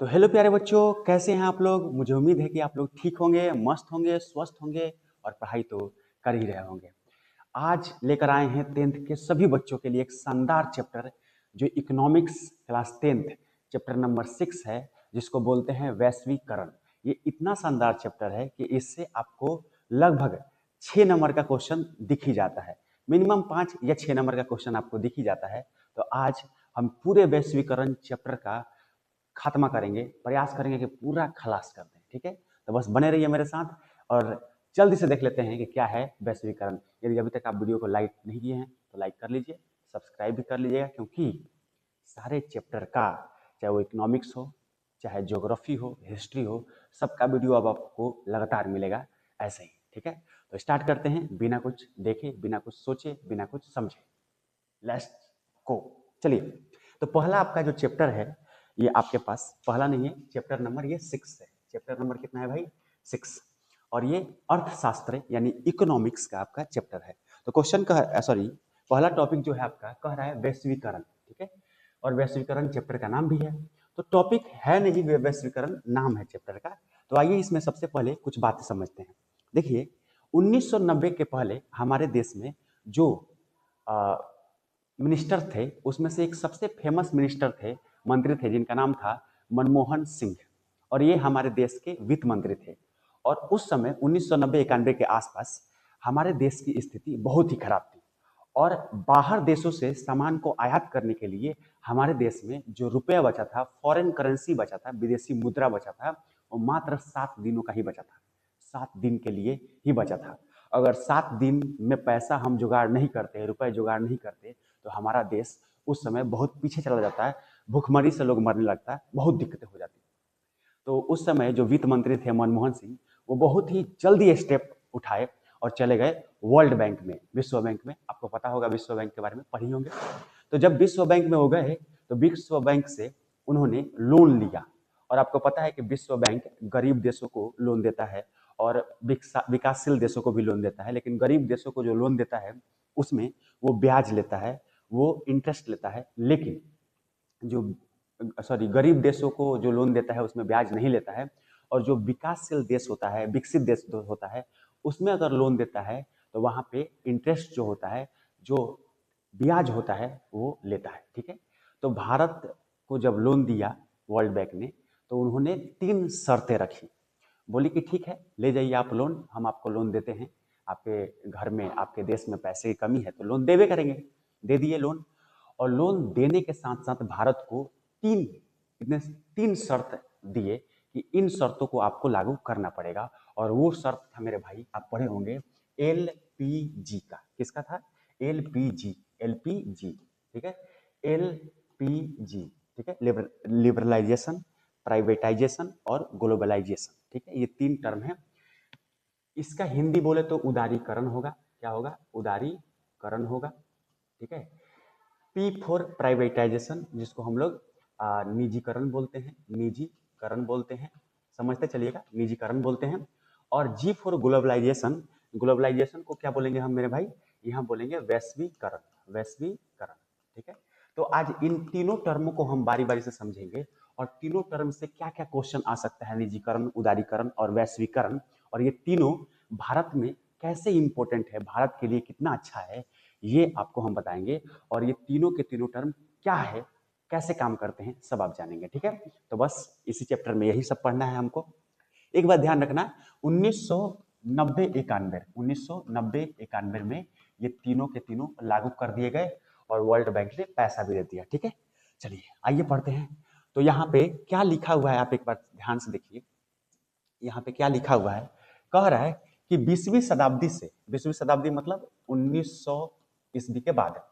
तो हेलो प्यारे बच्चों, कैसे हैं आप लोग। मुझे उम्मीद है कि आप लोग ठीक होंगे, मस्त होंगे, स्वस्थ होंगे और पढ़ाई तो कर ही रहे होंगे। आज लेकर आए हैं 10th के सभी बच्चों के लिए एक शानदार चैप्टर, जो economics class 10th chapter number 6 है, जिसको बोलते हैं वैश्वीकरण। ये इतना शानदार चैप्टर है कि इससे आपको लगभग 6 नंबर का क्वेश्चन दिख ही जाता है। मिनिमम 5 या 6 नंबर का क्वेश्चन आपको दिख ही जाता है। तो आज हम पूरे वैश्वीकरण चैप्टर का खात्मा करेंगे, प्रयास करेंगे कि पूरा खलास कर दें। ठीक है, तो बस बने रहिए मेरे साथ और जल्दी से देख लेते हैं कि क्या है वैश्वीकरण। यदि अभी तक आप वीडियो को लाइक नहीं किए हैं तो लाइक कर लीजिए, सब्सक्राइब भी कर लीजिएगा, क्योंकि सारे चैप्टर का, चाहे वो इकोनॉमिक्स हो, चाहे ज्योग्राफी हो, हिस्ट्री हो, सबका वीडियो अब आपको लगातार मिलेगा ऐसे ही। ठीक है, तो स्टार्ट करते हैं बिना कुछ देखे, बिना कुछ सोचे, बिना कुछ समझे। Let's go. चलिए, तो पहला आपका जो चैप्टर है, ये आपके पास पहला नहीं है, चैप्टर नंबर ये 6 है। चैप्टर नंबर कितना है भाई? 6। और ये अर्थशास्त्र यानी इकोनॉमिक्स का आपका चैप्टर है। तो क्वेश्चन का सॉरी, पहला टॉपिक जो है आपका कह रहा है वैश्वीकरण। ठीक है, और वैश्वीकरण चैप्टर का नाम भी है। तो टॉपिक है नहीं वैश्वीकरण, नाम है चैप्टर का। तो आइए इसमें सबसे पहले कुछ बातें समझते हैं। देखिए, 1990 के पहले हमारे देश में जो मिनिस्टर थे, उसमें से एक सबसे फेमस मिनिस्टर थे, मंत्री थे, जिनका नाम था मनमोहन सिंह। और ये हमारे देश के वित्त मंत्री थे। और उस समय 1990-91 के आसपास हमारे देश की स्थिति बहुत ही खराब थी। और बाहर देशों से सामान को आयात करने के लिए हमारे देश में जो रुपया बचा था, फॉरेन करेंसी बचा था, विदेशी मुद्रा बचा था, वो मात्र 7 दिनों का ही बचा था। 7 दिन के लिए ही बचा था। अगर 7 दिन में पैसा हम जुगाड़ नहीं करते, रुपए जुगाड़ नहीं करते, तो हमारा देश उस समय बहुत पीछे चला जाता है, भूखमरी से लोग मरने लगता है, बहुत दिक्कतें हो जाती। तो उस समय जो वित्त मंत्री थे मनमोहन सिंह, वो बहुत ही जल्दी स्टेप उठाए और चले गए वर्ल्ड बैंक में, विश्व बैंक में। आपको पता होगा विश्व बैंक के बारे में, पढ़ी होंगे। तो जब विश्व बैंक में हो गए, तो विश्व बैंक से उन्होंने लोन लिया। और आपको पता है कि विश्व बैंक गरीब देशों को लोन देता है और विकासशील देशों को भी लोन देता है। लेकिन गरीब देशों को जो लोन देता है, उसमें वो ब्याज लेता है, वो इंटरेस्ट लेता है। लेकिन जो गरीब देशों को जो लोन देता है, उसमें ब्याज नहीं लेता है। और जो विकासशील देश होता है, विकसित देश होता है, उसमें अगर लोन देता है, तो वहाँ पे इंटरेस्ट जो होता है, जो ब्याज होता है, वो लेता है। ठीक है, तो भारत को जब लोन दिया वर्ल्ड बैंक ने, तो उन्होंने 3 शर्तें रखी। बोली कि ठीक है, ले जाइए आप लोन, हम आपको लोन देते हैं। आपके घर में, आपके देश में पैसे की कमी है तो लोन देवे करेंगे। दे दिए लोन। और लोन देने के साथ साथ भारत को तीन इतने 3 शर्त दिए कि इन शर्तों को आपको लागू करना पड़ेगा। और वो शर्त था मेरे भाई, आप पढ़े होंगे, एलपीजी का। किसका था? एलपीजी। एलपीजी, ठीक है, एलपीजी। ठीक है, लिबरलाइजेशन, प्राइवेटाइजेशन और ग्लोबलाइजेशन। ठीक है, ये 3 टर्म है। इसका हिंदी बोले तो उदारीकरण होगा। क्या होगा? उदारीकरण होगा। ठीक है, पी फॉर प्राइवेटाइजेशन, जिसको हम लोग निजीकरण बोलते हैं, निजीकरण बोलते हैं, समझते चलिएगा, निजीकरण बोलते हैं। और जी फॉर ग्लोबलाइजेशन, ग्लोबलाइजेशन को क्या बोलेंगे हम मेरे भाई? यहाँ बोलेंगे वैश्वीकरण, वैश्वीकरण। ठीक है, तो आज इन तीनों टर्मों को हम बारी बारी से समझेंगे और तीनों टर्म से क्या क्या क्वेश्चन आ सकता है, निजीकरण, उदारीकरण और वैश्वीकरण। और ये तीनों भारत में कैसे इंपॉर्टेंट है, भारत के लिए कितना अच्छा है, ये आपको हम बताएंगे। और ये तीनों के तीनों टर्म क्या है, कैसे काम करते हैं, सब आप जानेंगे। ठीक है, तो बस इसी चैप्टर में यही सब पढ़ना है हमको। एक बात ध्यान रखना, 1990-91, 1990-91 में ये तीनों के तीनों लागू कर दिए गए और वर्ल्ड बैंक ने पैसा भी दे दिया। ठीक है, चलिए आइए पढ़ते हैं। तो यहाँ पे क्या लिखा हुआ है, आप एक बार ध्यान से देखिए। यहाँ पे क्या लिखा हुआ है? कह रहा है कि 20वीं शताब्दी से, 20वीं शताब्दी मतलब 1900 ईस्वी के बाद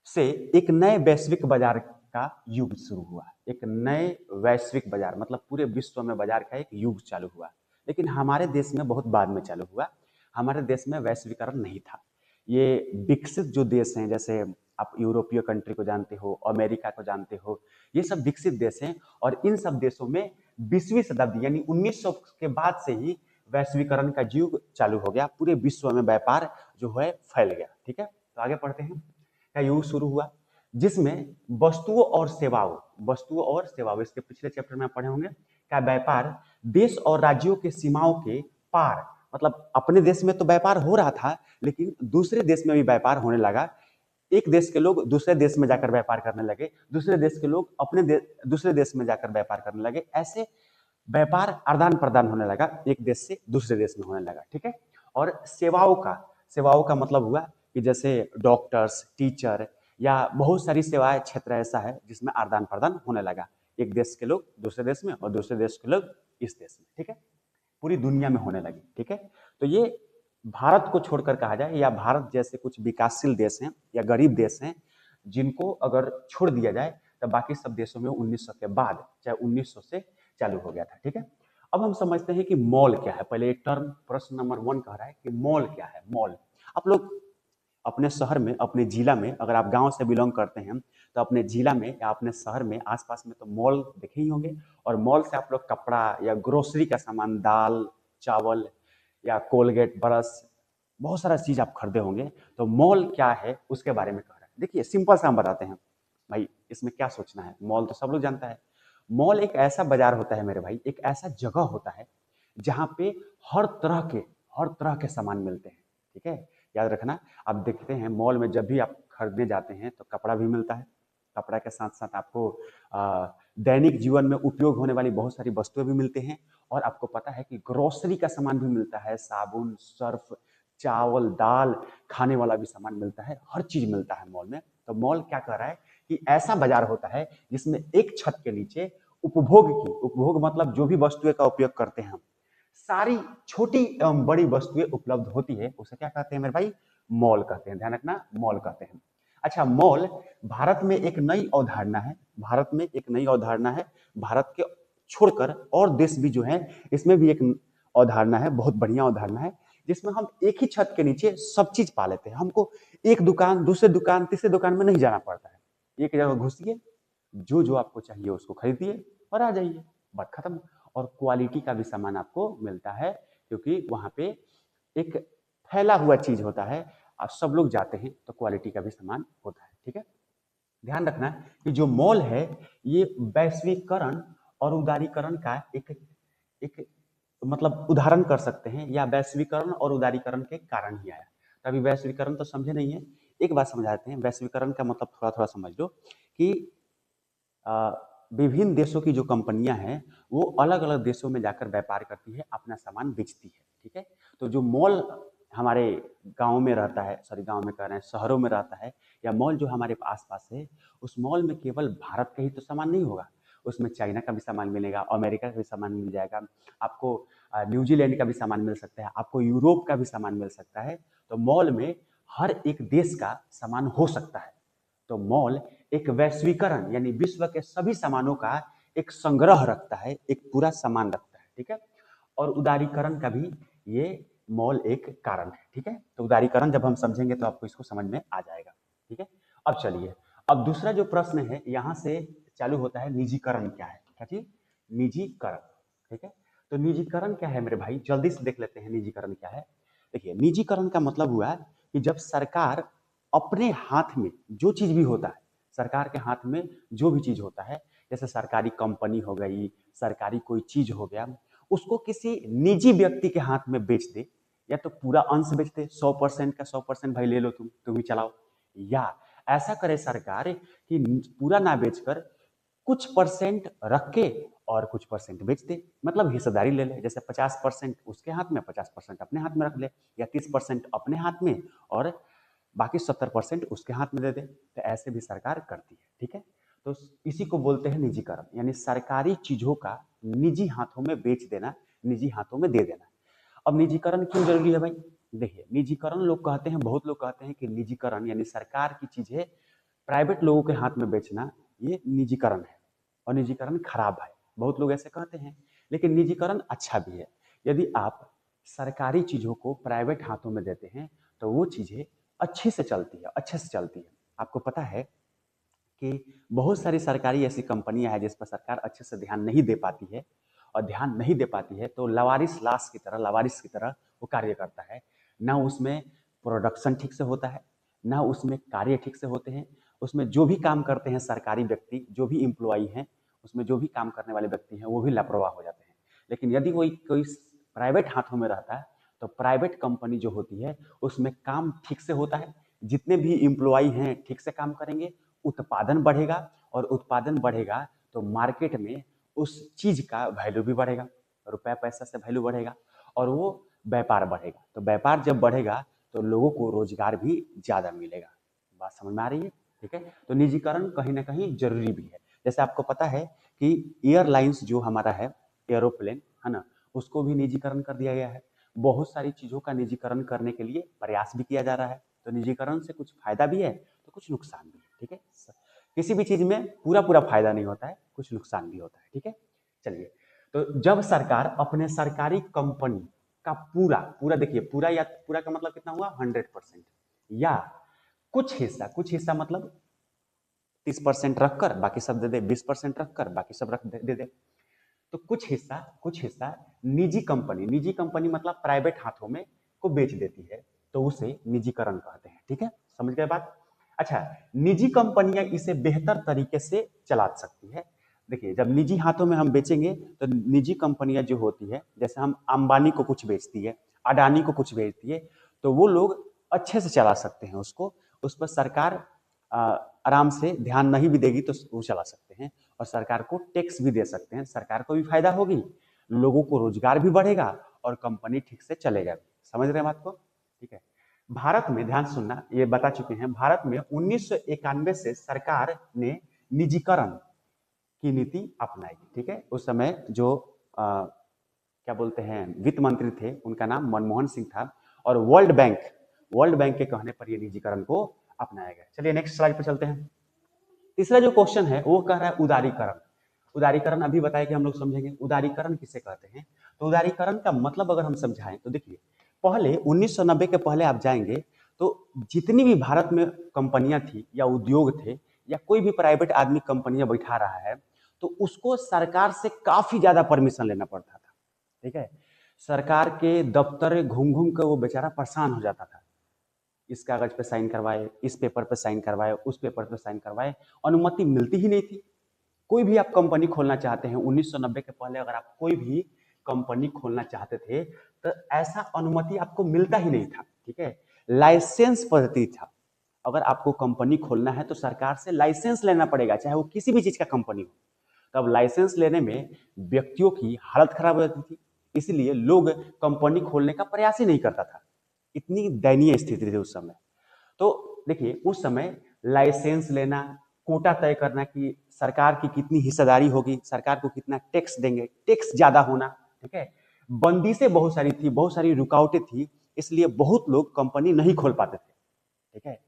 से एक नए वैश्विक बाजार का युग शुरू हुआ। एक नए वैश्विक बाजार मतलब पूरे विश्व में बाजार का एक युग चालू हुआ। लेकिन हमारे देश में बहुत बाद में चालू हुआ। हमारे देश में वैश्वीकरण नहीं था। ये विकसित जो देश हैं, जैसे आप यूरोपीय कंट्री को जानते हो, अमेरिका को जानते हो, ये सब विकसित देश हैं। और इन सब देशों में 20वीं शताब्दी यानी 1900 के बाद से ही वैश्वीकरण का युग चालू हो गया। पूरे विश्व में व्यापार जो है फैल गया। ठीक है, तो आगे पढ़ते हैं। का युग शुरू हुआ जिसमें वस्तुओं और सेवाओं इसके पिछले चैप्टर में आप पढ़े होंगे का व्यापार देश और राज्यों के सीमाओं के पार, मतलब अपने देश में तो व्यापार हो रहा था लेकिन दूसरे देश में भी व्यापार होने लगा। एक देश के लोग दूसरे देश में जाकर व्यापार करने लगे, दूसरे देश के लोग दूसरे देश में जाकर व्यापार करने लगे, ऐसे व्यापार आदान प्रदान होने लगा, एक देश से दूसरे देश में होने लगा। ठीक है। और सेवाओं का मतलब हुआ कि जैसे डॉक्टर्स, टीचर या बहुत सारी सेवाएं क्षेत्र ऐसा है जिसमें आदान प्रदान होने लगा, एक देश के लोग दूसरे देश में और दूसरे देश के लोग इस देश में। ठीक है। पूरी दुनिया में होने लगी। ठीक है। तो ये भारत को छोड़कर कहा जाए या भारत जैसे कुछ विकासशील देश हैं या गरीब देश हैं जिनको अगर छोड़ दिया जाए तो बाकी सब देशों में 1900 के बाद, चाहे 1900 से चालू हो गया था। ठीक है। अब हम समझते हैं कि मॉल क्या है। पहले एक टर्म, प्रश्न नंबर 1 कह रहा है कि मॉल क्या है। मॉल, आप लोग अपने शहर में, अपने जिला में, अगर आप गांव से बिलोंग करते हैं तो अपने जिला में या अपने शहर में आसपास में तो मॉल देखे ही होंगे। और मॉल से आप लोग कपड़ा या ग्रोसरी का सामान, दाल चावल या कोलगेट ब्रश, बहुत सारा चीज आप खरीदे होंगे। तो मॉल क्या है उसके बारे में कह रहा है। देखिए सिंपल सा हम बताते हैं भाई, इसमें क्या सोचना है। मॉल तो सब लोग जानता है। मॉल एक ऐसा बाजार होता है मेरे भाई, एक ऐसा जगह होता है जहां पे हर तरह के सामान मिलते हैं। ठीक है। याद रखना, आप देखते हैं मॉल में जब भी आप खरीदने जाते हैं तो कपड़ा भी मिलता है, कपड़ा के साथ साथ आपको दैनिक जीवन में उपयोग होने वाली बहुत सारी वस्तुएं भी मिलते हैं। और आपको पता है कि ग्रोसरी का सामान भी मिलता है, साबुन, सर्फ, चावल, दाल, खाने वाला भी सामान मिलता है, हर चीज मिलता है मॉल में। तो मॉल क्या कर रहा है कि ऐसा बाजार होता है जिसमें एक छत के नीचे उपभोग मतलब जो भी वस्तुएं का उपयोग करते हैं हम, सारी छोटी एवं बड़ी वस्तुएं उपलब्ध होती है, उसे क्या कहते हैं मेरे भाई? मॉल कहते हैं। ध्यान रखना, मॉल कहते हैं। अच्छा, मॉल भारत में एक नई अवधारणा है। भारत के छोड़कर और देश भी जो है इसमें भी एक अवधारणा है, बहुत बढ़िया अवधारणा है, जिसमें हम एक ही छत के नीचे सब चीज पा लेते हैं। हमको एक दुकान, दूसरे दुकान, तीसरे दुकान में नहीं जाना पड़ता है। एक जगह घुसिए, जो जो आपको चाहिए उसको खरीदिए और आ जाइए, बात खत्म। और क्वालिटी का भी सामान आपको मिलता है क्योंकि वहां पे एक फैला हुआ चीज होता है, और सब लोग जाते हैं तो क्वालिटी का भी सामान होता है। ठीक है। ध्यान रखना कि जो मॉल है ये वैश्वीकरण और उदारीकरण का एक मतलब उदाहरण कर सकते हैं, या वैश्वीकरण और उदारीकरण के कारण ही आया। तो अभी वैश्वीकरण तो समझे नहीं है, एक बात समझाते हैं। वैश्वीकरण का मतलब थोड़ा थोड़ा समझ लो कि अ, विभिन्न देशों की जो कंपनियां हैं वो अलग अलग देशों में जाकर व्यापार करती है, अपना सामान बेचती है। ठीक है। तो जो मॉल हमारे गांव में रहता है, सॉरी गांव में कह रहे हैं, शहरों में रहता है, या मॉल जो हमारे आसपास है, उस मॉल में केवल भारत का ही तो सामान नहीं होगा, उसमें चाइना का भी सामान मिलेगा, अमेरिका का भी सामान मिल जाएगा आपको, न्यूजीलैंड का भी सामान मिल सकता है आपको, यूरोप का भी सामान मिल सकता है। तो मॉल में हर एक देश का सामान हो सकता है। तो मॉल एक वैश्वीकरण यानी विश्व के सभी सामानों का एक संग्रह रखता है, एक पूरा सामान रखता है। ठीक है। और उदारीकरण का भी ये मॉल एक कारण है। ठीक है। तो उदारीकरण जब हम समझेंगे तो आपको इसको समझ में आ जाएगा। ठीक है। अब चलिए, अब दूसरा जो प्रश्न है यहां से चालू होता है, निजीकरण क्या है? क्या चीज? निजीकरण। ठीक है। तो निजीकरण क्या है मेरे भाई, जल्दी से देख लेते हैं निजीकरण क्या है। देखिए, निजीकरण का मतलब हुआ कि जब सरकार अपने हाथ में जो चीज भी होता है, सरकार के हाथ में जो भी चीज होता है, जैसे सरकारी कंपनी हो गई, सरकारी कोई चीज हो गया, उसको किसी निजी व्यक्ति के हाथ में बेच दे, या तो पूरा अंश बेच दे, 100% का 100% भाई ले लो, तुम ही चलाओ, या ऐसा करे सरकार कि पूरा ना बेचकर कुछ परसेंट रख के और कुछ परसेंट बेच दे, मतलब हिस्सेदारी ले ले। जैसे 50% उसके हाथ में, 50% अपने हाथ में रख ले, या 30% अपने हाथ में और बाकी 70% उसके हाथ में दे दे। तो ऐसे भी सरकार करती है। ठीक है। तो इसी को बोलते हैं निजीकरण, यानी सरकारी चीजों का निजी हाथों में बेच देना, निजी हाथों में दे देना। अब निजीकरण क्यों जरूरी है भाई? देखिए, निजीकरण लोग कहते हैं, बहुत लोग कहते हैं कि निजीकरण यानी सरकार की चीजें प्राइवेट लोगों के हाथ में बेचना, ये निजीकरण है और निजीकरण खराब है। बहुत लोग ऐसे कहते हैं, लेकिन निजीकरण अच्छा भी है। यदि आप सरकारी चीजों को प्राइवेट हाथों में देते हैं तो वो चीजें अच्छे से चलती है, अच्छे से चलती है। आपको पता है कि बहुत सारी सरकारी ऐसी कंपनियां हैं जिस पर सरकार अच्छे से ध्यान नहीं दे पाती है, और ध्यान नहीं दे पाती है तो लवारिस की तरह वो कार्य करता है। ना उसमें प्रोडक्शन ठीक से होता है, ना उसमें कार्य ठीक से होते हैं, उसमें जो भी काम करते हैं सरकारी व्यक्ति, जो भी एम्प्लॉई हैं, उसमें जो भी काम करने वाले व्यक्ति हैं वो भी लापरवाह हो जाते हैं। लेकिन यदि कोई प्राइवेट हाथों में रहता है तो प्राइवेट कंपनी जो होती है उसमें काम ठीक से होता है, जितने भी एम्प्लॉई हैं ठीक से काम करेंगे, उत्पादन बढ़ेगा, और उत्पादन बढ़ेगा तो मार्केट में उस चीज का वैल्यू भी बढ़ेगा, रुपया पैसा से वैल्यू बढ़ेगा, और वो व्यापार बढ़ेगा। तो व्यापार जब बढ़ेगा तो लोगों को रोजगार भी ज्यादा मिलेगा। बात समझ में आ रही है? ठीक है। तो निजीकरण कहीं ना कहीं जरूरी भी है। जैसे आपको पता है कि एयरलाइंस जो हमारा है, एरोप्लेन है ना, उसको भी निजीकरण कर दिया गया है। बहुत सारी चीजों का निजीकरण करने के लिए प्रयास भी किया जा रहा है। तो निजीकरण से कुछ फायदा भी है तो कुछ नुकसान भी है। ठीक है। किसी भी चीज में पूरा पूरा फायदा नहीं होता है, कुछ नुकसान भी होता है। ठीक है। चलिए, तो जब सरकार अपने सरकारी कंपनी का पूरा पूरा, देखिए पूरा या पूरा का मतलब कितना हुआ, 100%, या कुछ हिस्सा मतलब 30% रखकर बाकी सब दे दे, 20% रखकर बाकी सब रख दे दे। तो कुछ हिस्सा निजी कंपनी मतलब प्राइवेट हाथों में को बेच देती है, तो उसे निजीकरण कहते हैं। ठीक है, समझ गए बात? अच्छा, निजी कंपनियां इसे बेहतर तरीके से चला सकती है। देखिए, जब निजी हाथों में हम बेचेंगे तो निजी कंपनियां जो होती है, जैसे हम अंबानी को कुछ बेचती है, अडानी को कुछ बेचती है, तो वो लोग अच्छे से चला सकते हैं उसको। उस पर सरकार आ, आराम से ध्यान नहीं भी देगी तो वो चला सकते हैं, और सरकार को टैक्स भी दे सकते हैं। सरकार को भी फायदा होगी, लोगों को रोजगार भी बढ़ेगा, और कंपनी ठीक से चलेगा भी। समझ रहे हैं बात को? ठीक है। भारत में ध्यान सुनना, ये बता चुके हैं, भारत में 1991 से सरकार ने निजीकरण की नीति अपनाई। ठीक है। उस समय जो क्या बोलते हैं वित्त मंत्री थे, उनका नाम मनमोहन सिंह था, और वर्ल्ड बैंक के कहने पर यह निजीकरण को अपनाया गया। चलिए नेक्स्ट स्लाइड पर चलते हैं। तीसरा जो क्वेश्चन है वो कह रहा है उदारीकरण। उदारीकरण अभी बताया कि हम लोग समझेंगे उदारीकरण किसे कहते हैं। तो उदारीकरण का मतलब अगर हम समझाएं तो देखिए, पहले 1990 के पहले आप जाएंगे तो जितनी भी भारत में कंपनियां थी या उद्योग थे, या कोई भी प्राइवेट आदमी कंपनियां बैठा रहा है, तो उसको सरकार से काफी ज्यादा परमिशन लेना पड़ता था। ठीक है। सरकार के दफ्तर घूम घूम कर वो बेचारा परेशान हो जाता था। इस कागज पे साइन करवाए, इस पेपर पे साइन करवाए, उस पेपर पे साइन करवाए, अनुमति मिलती ही नहीं थी। कोई भी आप कंपनी खोलना चाहते हैं 1990 के पहले, अगर आप कोई भी कंपनी खोलना चाहते थे तो ऐसा अनुमति आपको मिलता ही नहीं था। ठीक है। लाइसेंस पद्धति था। अगर आपको कंपनी खोलना है तो सरकार से लाइसेंस लेना पड़ेगा, चाहे वो किसी भी चीज का कंपनी हो। तब लाइसेंस लेने में व्यक्तियों की हालत खराब हो जाती थी, इसलिए लोग कंपनी खोलने का प्रयास ही नहीं करता था। इतनी दयनीय स्थिति थी उस समय। तो देखिए, उस समय लाइसेंस लेना, कोटा तय करना कि सरकार की कितनी हिस्सेदारी होगी, सरकार को कितना टैक्स देंगे, टैक्स ज्यादा होना। ठीक है। बंदिशें बहुत सारी थी, बहुत सारी रुकावटें थी, इसलिए बहुत लोग कंपनी नहीं खोल पाते थे। ठीक है।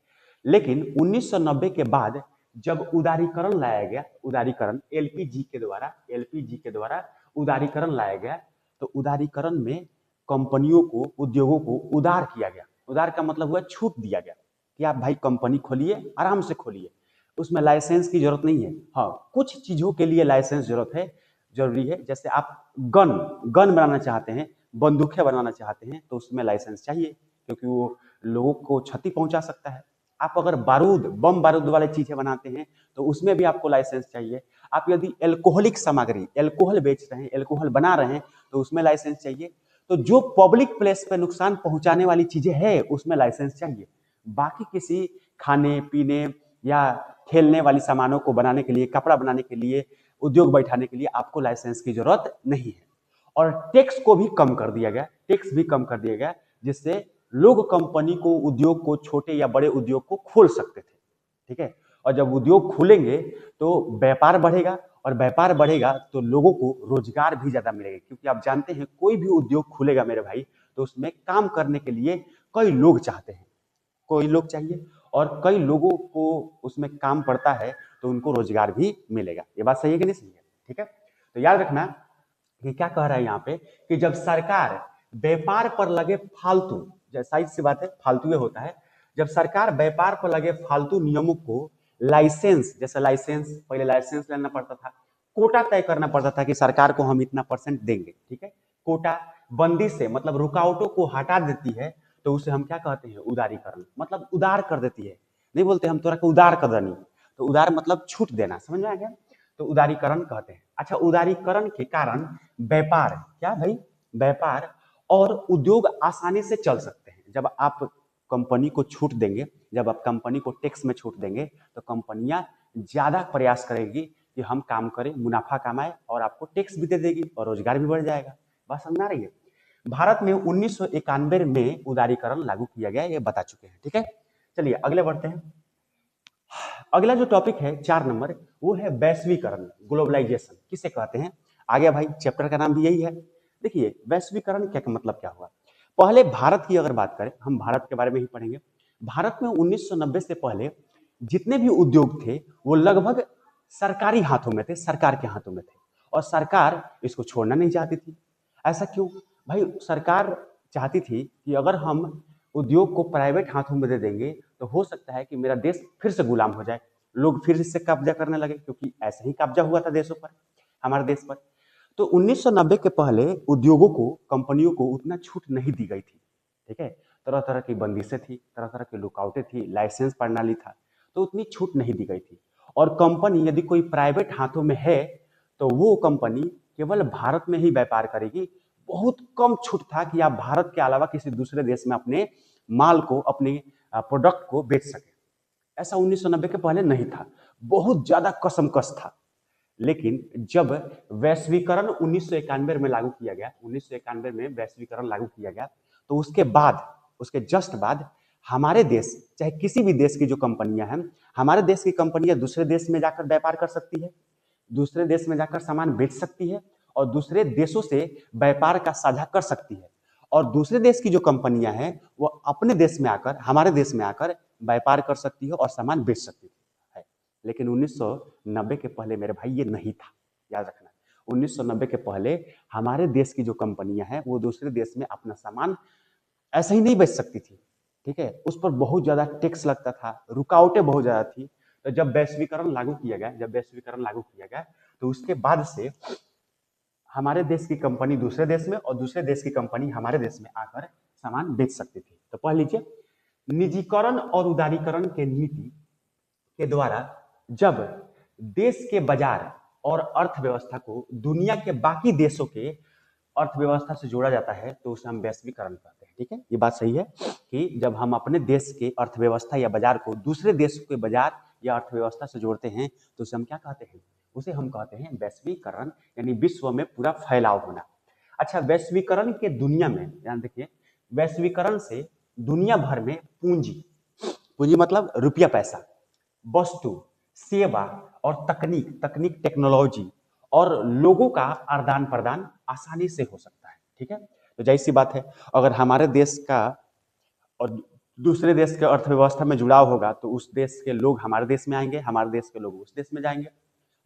लेकिन 1990 के बाद जब उदारीकरण लाया गया, उदारीकरण एलपीजी के द्वारा उदारीकरण लाया गया, तो उदारीकरण में कंपनियों को, उद्योगों को उदार किया गया। उदार का मतलब हुआ छूट दिया गया कि आप भाई कंपनी खोलिए, आराम से खोलिए, उसमें लाइसेंस की जरूरत नहीं है। हाँ, कुछ चीजों के लिए लाइसेंस जरूरी है। जैसे आप गन बनाना चाहते हैं, बंदूकें बनाना चाहते हैं, तो उसमें लाइसेंस चाहिए, क्योंकि वो लोगों को क्षति पहुंचा सकता है। आप अगर बम बारूद वाले चीजें बनाते हैं तो उसमें भी आपको लाइसेंस चाहिए। आप यदि एल्कोहलिक सामग्री, एल्कोहल बेच रहे हैं, एल्कोहल बना रहे हैं, तो उसमें लाइसेंस चाहिए। तो जो पब्लिक प्लेस पे नुकसान पहुंचाने वाली चीजें हैं उसमें लाइसेंस चाहिए। बाकी किसी खाने पीने या खेलने वाली सामानों को बनाने के लिए, कपड़ा बनाने के लिए, उद्योग बैठाने के लिए आपको लाइसेंस की जरूरत नहीं है। और टैक्स को भी कम कर दिया गया, टैक्स भी कम कर दिया गया, जिससे लोग कंपनी को, उद्योग को, छोटे या बड़े उद्योग को खोल सकते थे। ठीक है। और जब उद्योग खुलेंगे तो व्यापार बढ़ेगा, और व्यापार बढ़ेगा तो लोगों को रोजगार भी ज्यादा मिलेगा, क्योंकि आप जानते हैं कोई भी उद्योग खुलेगा मेरे भाई, तो उसमें काम करने के लिए कई लोग चाहते हैं, कोई लोग चाहिए, और कई लोगों को उसमें काम पड़ता है, तो उनको रोजगार भी मिलेगा। ये बात सही है कि नहीं सही है? ठीक है। तो याद रखना कि क्या कह रहा है यहाँ पे, कि जब सरकार व्यापार पर लगे फालतू, साइज सी बात है, फालतू होता है, जब सरकार व्यापार पर लगे फालतू नियमों को, लाइसेंस, जैसे लाइसेंस, पहले लाइसेंस लेना पड़ता था, कोटा तय करना पड़ता था कि सरकार को हम इतना % देंगे। ठीक है। कोटा, बंदी से मतलब रुकावटों को हटा देती है, तो उसे हम क्या कहते हैं, उदारीकरण, मतलब उदार कर देती है। नहीं बोलते हम तोरा के उदार कर दनी, तो उदार मतलब छूट देना, समझ में आ गया, तो उदारीकरण कहते हैं। अच्छा, उदारीकरण के कारण व्यापार, क्या भाई, व्यापार और उद्योग आसानी से चल सकते हैं। जब आप कंपनी को छूट देंगे, जब आप कंपनी को टैक्स में छूट देंगे, तो कंपनियां ज्यादा प्रयास करेगी कि हम काम करें, मुनाफा कमाए, और आपको टैक्स भी दे देगी और रोजगार भी बढ़ जाएगा। बात समझ आ रही है। भारत में 1991 में उदारीकरण लागू किया गया, ये बता चुके हैं, ठीक है। चलिए अगले बढ़ते हैं। अगला जो टॉपिक है 4 नंबर, वो है वैश्वीकरण, ग्लोबलाइजेशन किसे कहते हैं। आ गया भाई, चैप्टर का नाम भी यही है। देखिए वैश्वीकरण क्या मतलब क्या हुआ। पहले भारत की अगर बात करें, हम भारत के बारे में ही पढ़ेंगे। भारत में 1990 से पहले जितने भी उद्योग थे वो लगभग सरकारी हाथों में थे, सरकार के हाथों में थे, और सरकार इसको छोड़ना नहीं चाहती थी। ऐसा क्यों भाई, सरकार चाहती थी कि अगर हम उद्योग को प्राइवेट हाथों में दे देंगे तो हो सकता है कि मेरा देश फिर से गुलाम हो जाए, लोग फिर से कब्जा करने लगे, क्योंकि ऐसे ही कब्जा हुआ था देशों पर, हमारे देश पर। तो 1990 के पहले उद्योगों को, कंपनियों को उतना छूट नहीं दी गई थी, ठीक है। तरह तरह की बंदिशें थी, तरह तरह की लुकआउटें थी, लाइसेंस प्रणाली था, तो उतनी छूट नहीं दी गई थी। और कंपनी यदि कोई प्राइवेट हाथों में है तो वो कंपनी केवल भारत में ही व्यापार करेगी। बहुत कम छूट था कि आप भारत के अलावा किसी दूसरे देश में अपने माल को, अपने प्रोडक्ट को बेच सके। ऐसा 1990 के पहले नहीं था, बहुत ज्यादा कसमकस था। लेकिन जब वैश्वीकरण 1991 में लागू किया गया, 1991 में वैश्वीकरण लागू किया गया, तो उसके बाद, उसके जस्ट बाद हमारे देश, चाहे किसी भी देश की जो कंपनियां हैं, हमारे देश की कंपनियां दूसरे देश में जाकर व्यापार कर सकती है, दूसरे देश में जाकर सामान बेच सकती है, और दूसरे देशों से व्यापार का साझा कर सकती है। और दूसरे देश की जो कंपनियां हैं वो अपने देश में आकर, हमारे देश में आकर व्यापार कर सकती है और सामान बेच सकती है। लेकिन 1990 के पहले मेरे भाई ये नहीं था, याद रखना। 1990 के पहले हमारे देश की जो कंपनियां हैं वो दूसरे देश में अपना सामान ऐसे ही नहीं बेच सकती थी, ठीक है। उस पर बहुत ज्यादा टैक्स लगता था, रुकावटें बहुत ज्यादा थी। तो जब वैश्वीकरण लागू किया गया, जब वैश्वीकरण लागू किया गया, तो उसके बाद से हमारे देश की कंपनी दूसरे देश में और दूसरे देश की कंपनी हमारे देश में आकर सामान बेच सकती थी। तो पढ़ लीजिए, निजीकरण और उदारीकरण के नीति के द्वारा जब देश के बाजार और अर्थव्यवस्था को दुनिया के बाकी देशों के अर्थव्यवस्था से जोड़ा जाता है तो उसे हम वैश्वीकरण कहते हैं, ठीक है। ये बात सही है कि जब हम अपने देश के अर्थव्यवस्था या बाजार को दूसरे देश के बाजार या अर्थव्यवस्था से जोड़ते हैं तो उसे हम क्या कहते हैं, उसे हम कहते हैं वैश्वीकरण, यानी विश्व में पूरा फैलाव होना। अच्छा, वैश्वीकरण के दुनिया में ध्यान देखिए, वैश्वीकरण से दुनिया भर में पूंजी, पूंजी मतलब रुपया पैसा, वस्तु, सेवा और तकनीक, तकनीक टेक्नोलॉजी और लोगों का आदान प्रदान आसानी से हो सकता है, ठीक है। तो जाहिर सी बात है, अगर हमारे देश का और दूसरे देश के अर्थव्यवस्था में जुड़ाव होगा तो उस देश के लोग हमारे देश में आएंगे, हमारे देश के लोग उस देश में जाएंगे।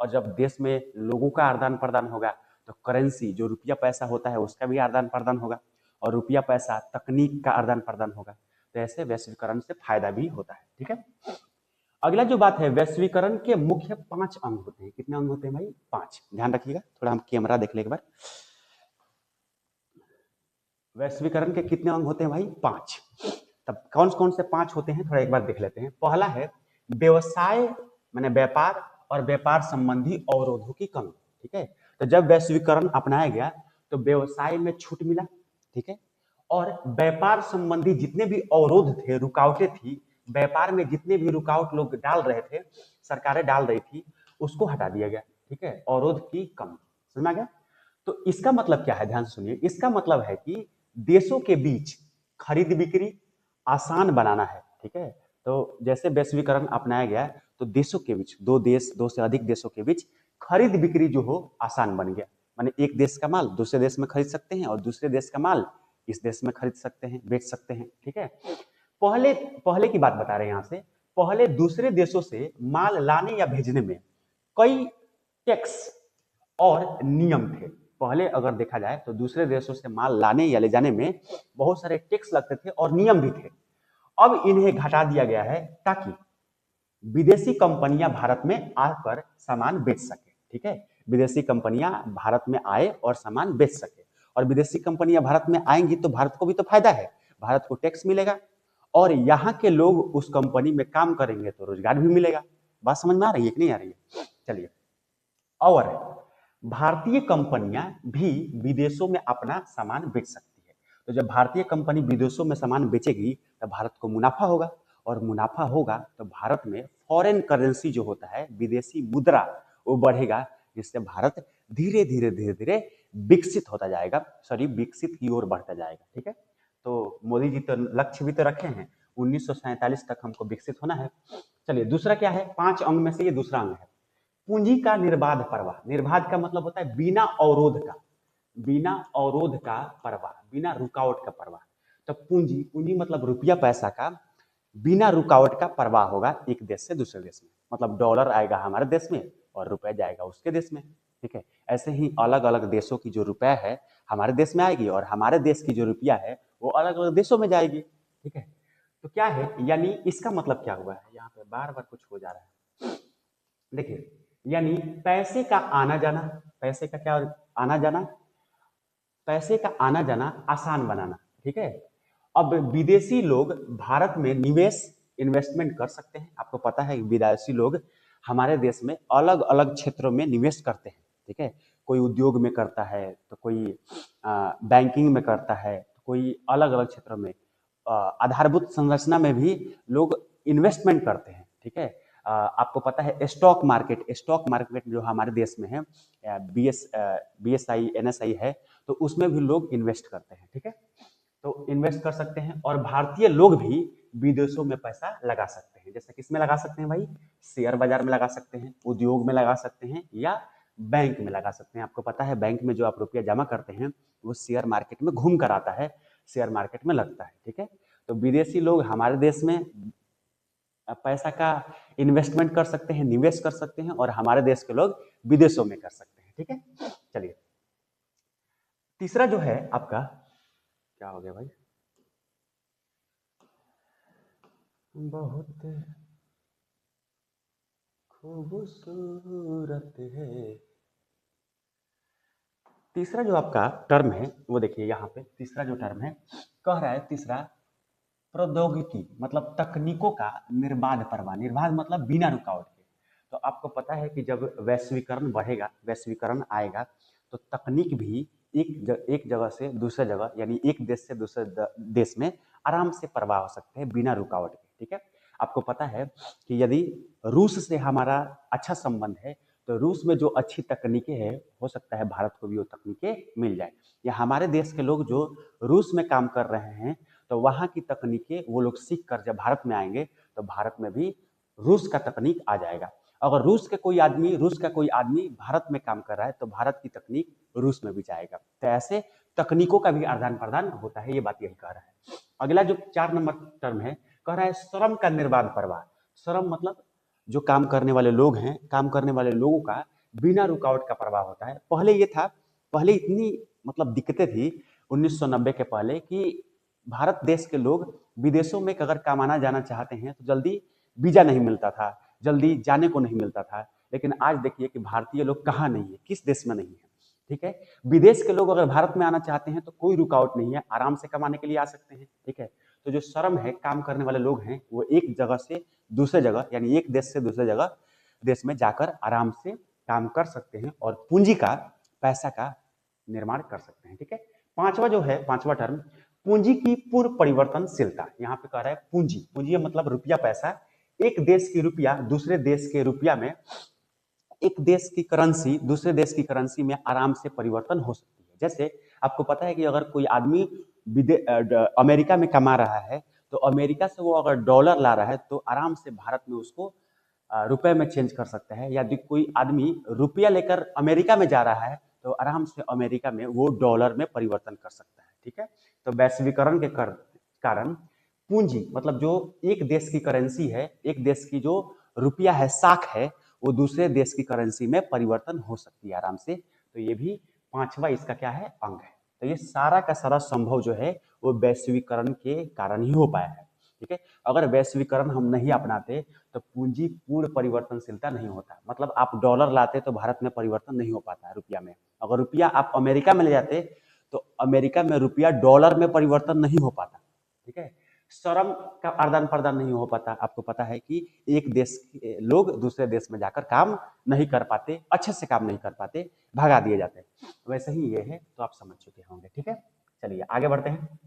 और जब देश में लोगों का आदान प्रदान होगा तो करेंसी, जो रुपया पैसा होता है, उसका भी आदान प्रदान होगा, और रुपया पैसा तकनीक का आदान प्रदान होगा। तो ऐसे वैश्वीकरण से फायदा भी होता है, ठीक है। अगला जो बात है, वैश्वीकरण के मुख्य 5 अंग होते हैं। कितने अंग होते हैं भाई? 5। ध्यान रखिएगा, थोड़ा हम कैमरा देख ले एक बार। वैश्वीकरण के कितने अंग होते हैं भाई? 5। तब कौन कौन से 5 होते हैं, थोड़ा एक बार देख लेते हैं। पहला है व्यवसाय, माने व्यापार और व्यापार संबंधी अवरोधों की कमी, ठीक है। तो जब वैश्वीकरण अपनाया गया तो व्यवसाय में छूट मिला, ठीक है, और व्यापार संबंधी जितने भी अवरोध थे, रुकावटें थी, व्यापार में जितने भी रुकावट लोग डाल रहे थे, सरकारें डाल रही थी, उसको हटा दिया गया, ठीक है। अवरोध की कमी, समझ में आ गया। तो इसका मतलब क्या है, ध्यान से सुनिए। इसका मतलब है कि देशों के बीच खरीद बिक्री आसान बनाना है, ठीक है। तो जैसे वैश्वीकरण अपनाया गया तो देशों के बीच, दो देश, दो से अधिक देशों के बीच खरीद बिक्री जो हो आसान बन गया। माने एक देश का माल दूसरे देश में खरीद सकते हैं और दूसरे देश का माल इस देश में खरीद सकते हैं, बेच सकते हैं, ठीक है। पहले पहले की बात बता रहे हैं यहाँ से। पहले दूसरे देशों से माल लाने या भेजने में कई टैक्स और नियम थे। पहले अगर देखा जाए तो दूसरे देशों से माल लाने या ले जाने में बहुत सारे टैक्स लगते थे और नियम भी थे। अब इन्हें घटा दिया गया है ताकि विदेशी कंपनियां भारत में आकर सामान बेच सके, ठीक है। विदेशी कंपनियां भारत में आए और सामान बेच सके, और विदेशी कंपनियां भारत में आएंगी तो भारत को भी तो फायदा है, भारत को टैक्स मिलेगा और यहाँ के लोग उस कंपनी में काम करेंगे तो रोजगार भी मिलेगा। बात समझ में आ रही है कि नहीं आ रही है? चलिए, और भारतीय कंपनियां भी विदेशों में अपना सामान बेच सकती है। तो जब भारतीय कंपनी विदेशों में सामान बेचेगी तो भारत को मुनाफा होगा, और मुनाफा होगा तो भारत में फॉरेन करेंसी जो होता है, विदेशी मुद्रा, वो बढ़ेगा, जिससे भारत धीरे धीरे धीरे धीरे विकसित होता जाएगा, सॉरी विकसित की ओर बढ़ता जाएगा। ठीक है, तो मोदी जी तो लक्ष्य भी तो रखे हैं, 1947 तक हमको विकसित होना है। चलिए, दूसरा क्या है, 5 अंग में से ये दूसरा अंग है, पूंजी का निर्बाध प्रवाह। निर्बाध का मतलब होता है बिना अवरोध का, बिना अवरोध का प्रवाह, बिना रुकावट का प्रवाह। तो पूंजी, पूंजी मतलब रुपया पैसा का बिना रुकावट का प्रवाह होगा एक देश से दूसरे देश में। मतलब डॉलर आएगा हमारे देश में और रुपया जाएगा उसके देश में। ठीक है, ऐसे ही अलग अलग देशों की जो रुपया है हमारे देश में आएगी, और हमारे देश की जो रुपया है वो अलग अलग देशों में जाएगी। ठीक है, तो क्या है, यानी इसका मतलब क्या हुआ है, यहाँ पे बार बार कुछ हो जा रहा है, देखिए, यानी पैसे का आना जाना, पैसे का क्या आना जाना, पैसे का आना जाना आसान बनाना। ठीक है, अब विदेशी लोग भारत में निवेश, इन्वेस्टमेंट कर सकते हैं। आपको पता है विदेशी लोग हमारे देश में अलग अलग क्षेत्रों में निवेश करते हैं। ठीक है, कोई उद्योग में करता है, तो कोई बैंकिंग में करता है, तो कोई अलग अलग क्षेत्रों में, आधारभूत संरचना में भी लोग इन्वेस्टमेंट करते हैं। ठीक है, आपको पता है स्टॉक मार्केट, स्टॉक मार्केट जो हमारे देश में है, BSI NSI है, तो उसमें भी लोग इन्वेस्ट करते हैं। ठीक है, तो इन्वेस्ट कर सकते हैं, और भारतीय लोग भी विदेशों में पैसा लगा सकते हैं। जैसे किस में लगा सकते हैं भाई, शेयर बाजार में लगा सकते हैं, उद्योग में लगा सकते हैं, या बैंक में लगा सकते हैं। आपको पता है बैंक में जो आप रुपया जमा करते हैं वो शेयर मार्केट में घूम कर आता है, शेयर मार्केट में लगता है। ठीक है, तो विदेशी लोग हमारे देश में पैसा का इन्वेस्टमेंट कर सकते हैं, निवेश कर सकते हैं, और हमारे देश के लोग विदेशों में कर सकते हैं। ठीक है, चलिए, तीसरा जो है आपका, क्या हो गया भाई, बहुत खूबसूरत है। तीसरा जो आपका टर्म है वो देखिए, यहाँ पे तीसरा जो टर्म है, कह रहा है तीसरा, प्रौद्योगिकी मतलब तकनीकों का निर्बाध प्रवाह। निर्बाध मतलब बिना रुकावट के। तो आपको पता है कि जब वैश्वीकरण बढ़ेगा, वैश्वीकरण आएगा, तो तकनीक भी एक जगह से दूसरे जगह, यानी एक देश से दूसरे देश में आराम से प्रवाह हो सकते हैं बिना रुकावट के। ठीक है, आपको पता है कि यदि रूस से हमारा अच्छा संबंध है, तो रूस में जो अच्छी तकनीकें हैं, हो सकता है भारत को भी वो तकनीकें मिल जाए, या हमारे देश के लोग जो रूस में काम कर रहे हैं, तो वहाँ की तकनीकें वो लोग सीख कर जब भारत में आएंगे तो भारत में भी रूस का तकनीक आ जाएगा। अगर रूस का कोई आदमी भारत में काम कर रहा है तो भारत की तकनीक रूस में भी जाएगा। तो ऐसे तकनीकों का भी आदान प्रदान होता है, ये बात यही कह रहा है। अगला जो 4 नंबर टर्म है, कह रहा है श्रम का निर्बाध प्रवाह। श्रम मतलब जो काम करने वाले लोग हैं, काम करने वाले लोगों का बिना रुकावट का प्रवाह होता है। पहले ये था, पहले इतनी मतलब दिक्कतें थी 1990 के पहले, कि भारत देश के लोग विदेशों में अगर कमाना जाना चाहते हैं तो जल्दी वीजा नहीं मिलता था, जल्दी जाने को नहीं मिलता था। लेकिन आज देखिए कि भारतीय लोग कहाँ नहीं है, किस देश में नहीं है। ठीक है, विदेश के लोग अगर भारत में आना चाहते हैं तो कोई रुकावट नहीं है, आराम से कमाने के लिए आ सकते हैं। ठीक है, तो जो श्रम है, काम करने वाले लोग हैं, वो एक जगह से दूसरे जगह, यानी एक देश से दूसरे जगह देश में जाकर आराम से काम कर सकते हैं और पूंजी का, पैसा का निर्माण कर सकते हैं। ठीक है, पांचवा जो है, पांचवा टर्म, पूंजी की पूर्व परिवर्तनशीलता। यहाँ पे कह रहा है पूंजी, पूंजी मतलब रुपया पैसा, एक देश की रुपया दूसरे देश के रुपया में, एक देश की करेंसी दूसरे देश की करेंसी में आराम से परिवर्तन हो सकती है। जैसे आपको पता है कि अगर कोई आदमी अमेरिका में कमा रहा है, तो अमेरिका से वो अगर डॉलर ला रहा है तो आराम से भारत में उसको रुपए में चेंज कर सकता है। यदि कोई आदमी रुपया लेकर अमेरिका में जा रहा है तो आराम से अमेरिका में वो डॉलर में परिवर्तन कर सकता है। ठीक है, तो वैश्वीकरण के कारण पूंजी मतलब जो एक देश की करेंसी है, एक देश की जो रुपया है, साख है, वो दूसरे देश की करेंसी में परिवर्तन हो सकती है आराम से। तो ये भी पांचवा इसका क्या है, अंग है। तो ये सारा का सारा संभव जो है वो वैश्वीकरण के कारण ही हो पाया है। ठीक है, अगर वैश्वीकरण हम नहीं अपनाते तो पूंजी पूर्ण परिवर्तनशीलता नहीं होता। मतलब आप डॉलर लाते तो भारत में परिवर्तन नहीं हो पाता है रुपया में। अगर रुपया आप अमेरिका में ले जाते तो अमेरिका में रुपया डॉलर में परिवर्तन नहीं हो पाता। ठीक है, श्रम का आदान प्रदान नहीं हो पाता। आपको पता है कि एक देश के लोग दूसरे देश में जाकर काम नहीं कर पाते, अच्छे से काम नहीं कर पाते, भगा दिए जाते हैं। वैसे ही ये है, तो आप समझ चुके होंगे। ठीक है, चलिए आगे बढ़ते हैं।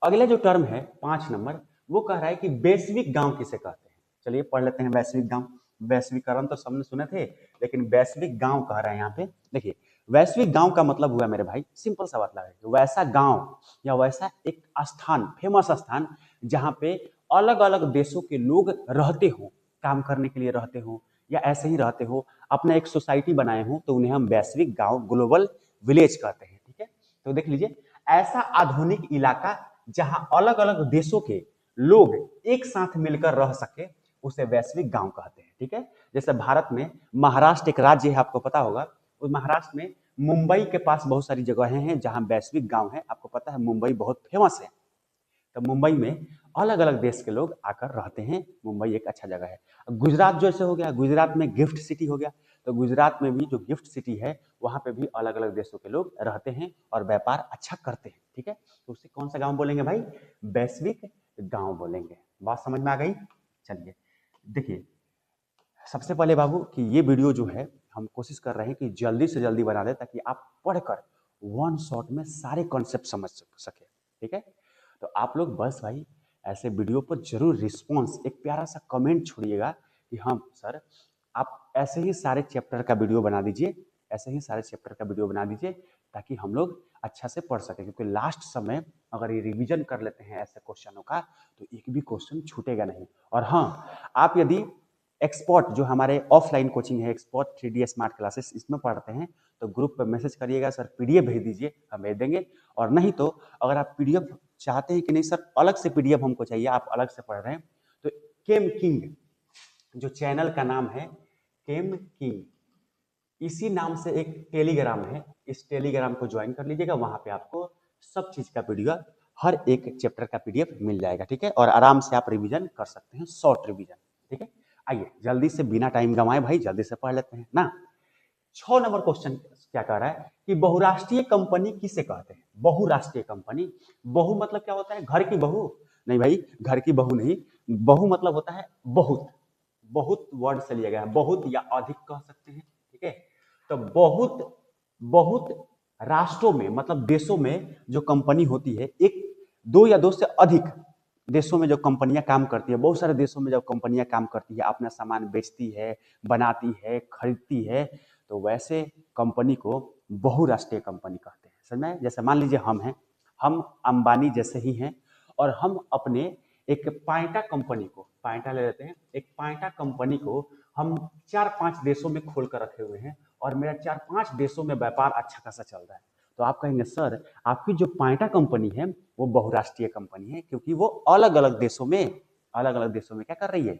अगले जो टर्म है 5 नंबर, वो कह रहा है कि वैश्विक गांव किसे कहते हैं। चलिए पढ़ लेते हैं वैश्विक गांव। वैश्वीकरण तो सबने सुने थे, लेकिन वैश्विक गांव कह रहा है यहाँ पे। देखिए, वैश्विक गांव का मतलब हुआ मेरे भाई, सिंपल सा मतलब है कि वैसा गांव या वैसा एक स्थान, फेमस स्थान, जहाँ पे अलग अलग देशों के लोग रहते हो, काम करने के लिए रहते हो, या ऐसे ही रहते हो, अपना एक सोसाइटी बनाए हो, तो उन्हें हम वैश्विक गांव, ग्लोबल विलेज कहते हैं। ठीक है, तो देख लीजिए, ऐसा आधुनिक इलाका जहां अलग अलग देशों के लोग एक साथ मिलकर रह सके, उसे वैश्विक गांव कहते हैं। ठीक है, जैसे भारत में महाराष्ट्र एक राज्य है, आपको पता होगा। उस महाराष्ट्र में मुंबई के पास बहुत सारी जगहें हैं जहां वैश्विक गांव है। आपको पता है मुंबई बहुत फेमस है, तो मुंबई में अलग अलग देश के लोग आकर रहते हैं। मुंबई एक अच्छा जगह है। गुजरात जैसे हो गया, गुजरात में गिफ्ट सिटी हो गया, तो गुजरात में भी जो गिफ्ट सिटी है, वहां पे भी अलग अलग देशों के लोग रहते हैं और व्यापार अच्छा करते हैं। ठीक है, तो उसे कौन सा गांव बोलेंगे भाई? वैश्विक गांव बोलेंगे। बात समझ में आ गई? चलिए देखिए, सबसे पहले बाबू कि ये वीडियो जो है, हम कोशिश कर रहे हैं कि जल्दी से जल्दी बना दे, ताकि आप पढ़कर वन शॉट में सारे कॉन्सेप्ट समझ सके। ठीक है, तो आप लोग बस भाई ऐसे वीडियो पर जरूर रिस्पॉन्स, एक प्यारा सा कमेंट छोड़िएगा कि हाँ सर, आप ऐसे ही सारे चैप्टर का वीडियो बना दीजिए, ऐसे ही सारे चैप्टर का वीडियो बना दीजिए, ताकि हम लोग अच्छा से पढ़ सकें। क्योंकि लास्ट समय अगर ये रिवीजन कर लेते हैं ऐसे क्वेश्चनों का, तो एक भी क्वेश्चन छूटेगा नहीं। और हाँ, आप यदि एक्सपर्ट, जो हमारे ऑफलाइन कोचिंग है एक्सपर्ट 3D स्मार्ट क्लासेस, इसमें पढ़ते हैं, तो ग्रुप पर मैसेज करिएगा, सर पीडीएफ भेज दीजिए, हम भेज देंगे। और नहीं तो अगर आप पीडीएफ चाहते हैं कि नहीं सर अलग से पीडीएफ हमको चाहिए, आप अलग से पढ़ रहे हैं, तो केम किंग जो चैनल का नाम है, केम किंग, इसी नाम से एक टेलीग्राम है, इस टेलीग्राम को ज्वाइन कर लीजिएगा। वहां पे आपको सब चीज का पीडीएफ, हर एक चैप्टर का पीडीएफ मिल जाएगा। ठीक है, और आराम से आप रिवीजन कर सकते हैं, शॉर्ट रिवीजन। ठीक है, आइए जल्दी से बिना टाइम गंवाए भाई जल्दी से पढ़ लेते हैं ना। 6 नंबर क्वेश्चन क्या कह रहा है कि बहुराष्ट्रीय कंपनी किसे कहते हैं? बहुराष्ट्रीय कंपनी, बहु मतलब क्या होता है? घर की बहू? नहीं भाई, घर की बहू नहीं। बहु मतलब होता है बहुत, बहुत वर्ड से लिया गया है, बहुत या अधिक कह सकते हैं। ठीक है, तो बहुत, बहुत राष्ट्रों में मतलब देशों में जो कंपनी होती है, एक, दो या दो से अधिक देशों में जो कंपनियां काम करती है, बहुत सारे देशों में जब कंपनियां काम करती है, अपना सामान बेचती है, बनाती है, खरीदती है, तो वैसे कंपनी को बहुराष्ट्रीय कंपनी कहते हैं। समझ में? जैसे मान लीजिए हम हैं, हम अंबानी जैसे ही हैं, और हम अपने एक पाइटा कंपनी को, पाइटा ले लेते हैं, एक पाइटा कंपनी को हम 4-5 देशों में खोल कर रखे हुए हैं, और मेरा 4-5 देशों में व्यापार अच्छा खासा चल रहा है, तो आप कहेंगे सर आपकी जो पाइटा कंपनी है वो बहुराष्ट्रीय कंपनी है, क्योंकि वो अलग अलग देशों में, अलग अलग देशों में क्या कर रही है?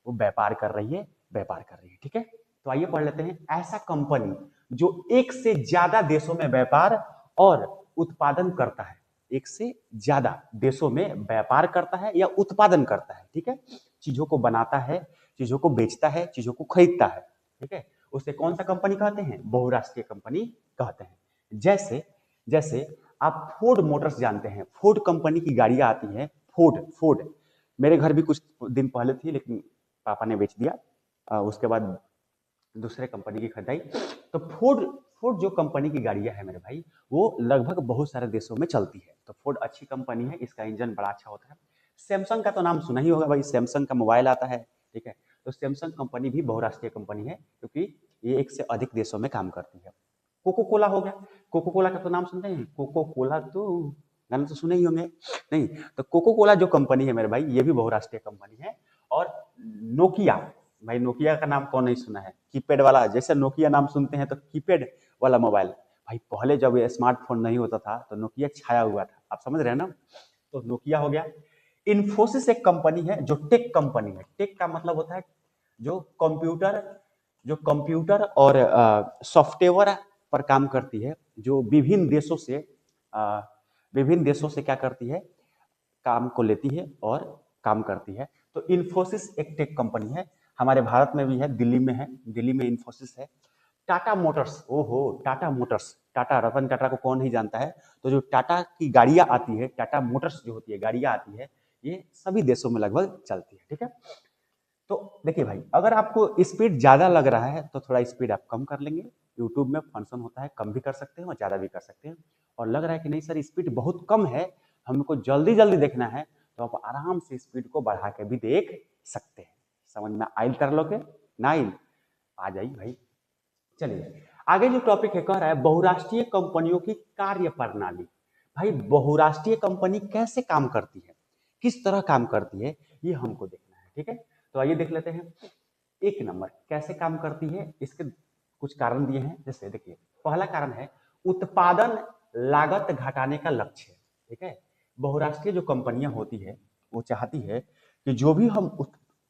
वो व्यापार कर रही है, व्यापार कर रही है। ठीक है, तो आइए पढ़ लेते हैं। ऐसा कंपनी जो एक से ज्यादा देशों में व्यापार और उत्पादन करता है, एक से ज्यादा देशों में व्यापार करता है या उत्पादन करता है। ठीक है, चीजों को बनाता है, चीजों को बेचता है, चीजों को खरीदता है। ठीक है, उसे कौन सा कंपनी कहते हैं? बहुराष्ट्रीय कंपनी कहते हैं। जैसे जैसे आप फोर्ड मोटर्स जानते हैं, फोर्ड कंपनी की गाड़ियां आती हैं, फोर्ड, फोर्ड मेरे घर भी कुछ दिन पहले थी, लेकिन पापा ने बेच दिया, उसके बाद दूसरे कंपनी की खरीदाई। तो फोर्ड, फोर्ड जो कंपनी की गाड़ियां है मेरे भाई, वो लगभग बहुत सारे देशों में चलती है, तो फोर्ड अच्छी कंपनी है, इसका इंजन बड़ा अच्छा होता है। सैमसंग का तो नाम सुना ही होगा भाई, सैमसंग का मोबाइल आता है। ठीक है, तो सैमसंग कंपनी भी बहुराष्ट्रीय कंपनी है, क्योंकि ये एक से अधिक देशों में काम करती है। कोको कोला हो गया, कोको कोला का तो नाम सुनते हैं, कोको कोला तो गाना तो सुने ही होंगे। नहीं, तो कोको कोला जो कंपनी है मेरे भाई, ये भी बहुराष्ट्रीय कंपनी है। और नोकिया, भाई नोकिया का नाम कौन नहीं सुना है? कीपैड वाला, जैसे नोकिया नाम सुनते हैं तो कीपैड वाला मोबाइल, भाई पहले जब ये स्मार्टफोन नहीं होता था तो नोकिया छाया हुआ था, आप समझ रहे हैं ना। तो नोकिया हो गया। इन्फोसिस एक कंपनी है जो टेक कंपनी है। टेक का मतलब होता है जो कंप्यूटर, जो कंप्यूटर और सॉफ्टवेयर पर काम करती है, जो विभिन्न देशों से, अ, विभिन्न देशों से क्या करती है? काम को लेती है और काम करती है। तो इन्फोसिस एक टेक कंपनी है, हमारे भारत में भी है, दिल्ली में है, दिल्ली में इन्फोसिस है। टाटा मोटर्स, ओहो टाटा मोटर्स, टाटा, रतन टाटा को कौन नहीं जानता है। तो जो टाटा की गाड़ियां आती है, टाटा मोटर्स जो होती है गाड़ियां आती है, ये सभी देशों में लगभग चलती है। ठीक है, तो देखिए भाई, अगर आपको स्पीड ज़्यादा लग रहा है तो थोड़ा स्पीड आप कम कर लेंगे। यूट्यूब में फंक्शन होता है, कम भी कर सकते हैं और ज़्यादा भी कर सकते हैं। और लग रहा है कि नहीं सर स्पीड बहुत कम है, हमको जल्दी जल्दी देखना है, तो आप आराम से स्पीड को बढ़ा के भी देख सकते हैं। समझ में आइल कर लो के ना आइल? आ जाइए भाई। चलिए आगे जो टॉपिक है, कह रहा है बहुराष्ट्रीय कंपनियों की कार्य प्रणाली। भाई बहुराष्ट्रीय कंपनी कैसे काम करती है, किस तरह काम करती है, ये हमको देखना है। ठीक है, तो आइए देख लेते हैं। एक नंबर कैसे काम करती है, इसके कुछ कारण दिए हैं। जैसे देखिए, पहला कारण है उत्पादन लागत घटाने का लक्ष्य। ठीक है, बहुराष्ट्रीय जो कंपनियां होती है वो चाहती है कि जो भी हम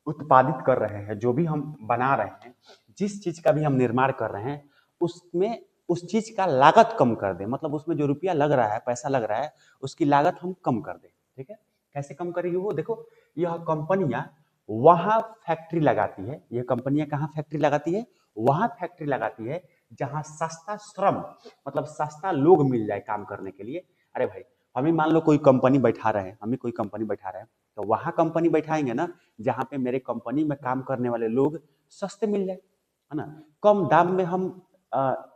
उत्पादित कर रहे हैं, जो भी हम बना रहे हैं, जिस चीज का भी हम निर्माण कर रहे हैं, उसमें उस चीज का लागत कम कर दें। मतलब उसमें जो रुपया लग रहा है, पैसा लग रहा है, उसकी लागत हम कम कर दें। ठीक है, कैसे कम करेगी वो, देखो यह कंपनियां वहां फैक्ट्री लगाती है। ये कंपनियां कहाँ फैक्ट्री लगाती है? वहां फैक्ट्री लगाती है जहां सस्ता श्रम, मतलब सस्ता लोग मिल जाए काम करने के लिए। अरे भाई, हम ही मान लो कोई कंपनी बैठा रहे हैं, हम ही कोई कंपनी बैठा रहे हैं, तो वहां कंपनी बैठाएंगे ना जहां पे मेरे कंपनी में काम करने वाले लोग सस्ते मिल जाए, है ना, कम दाम में हम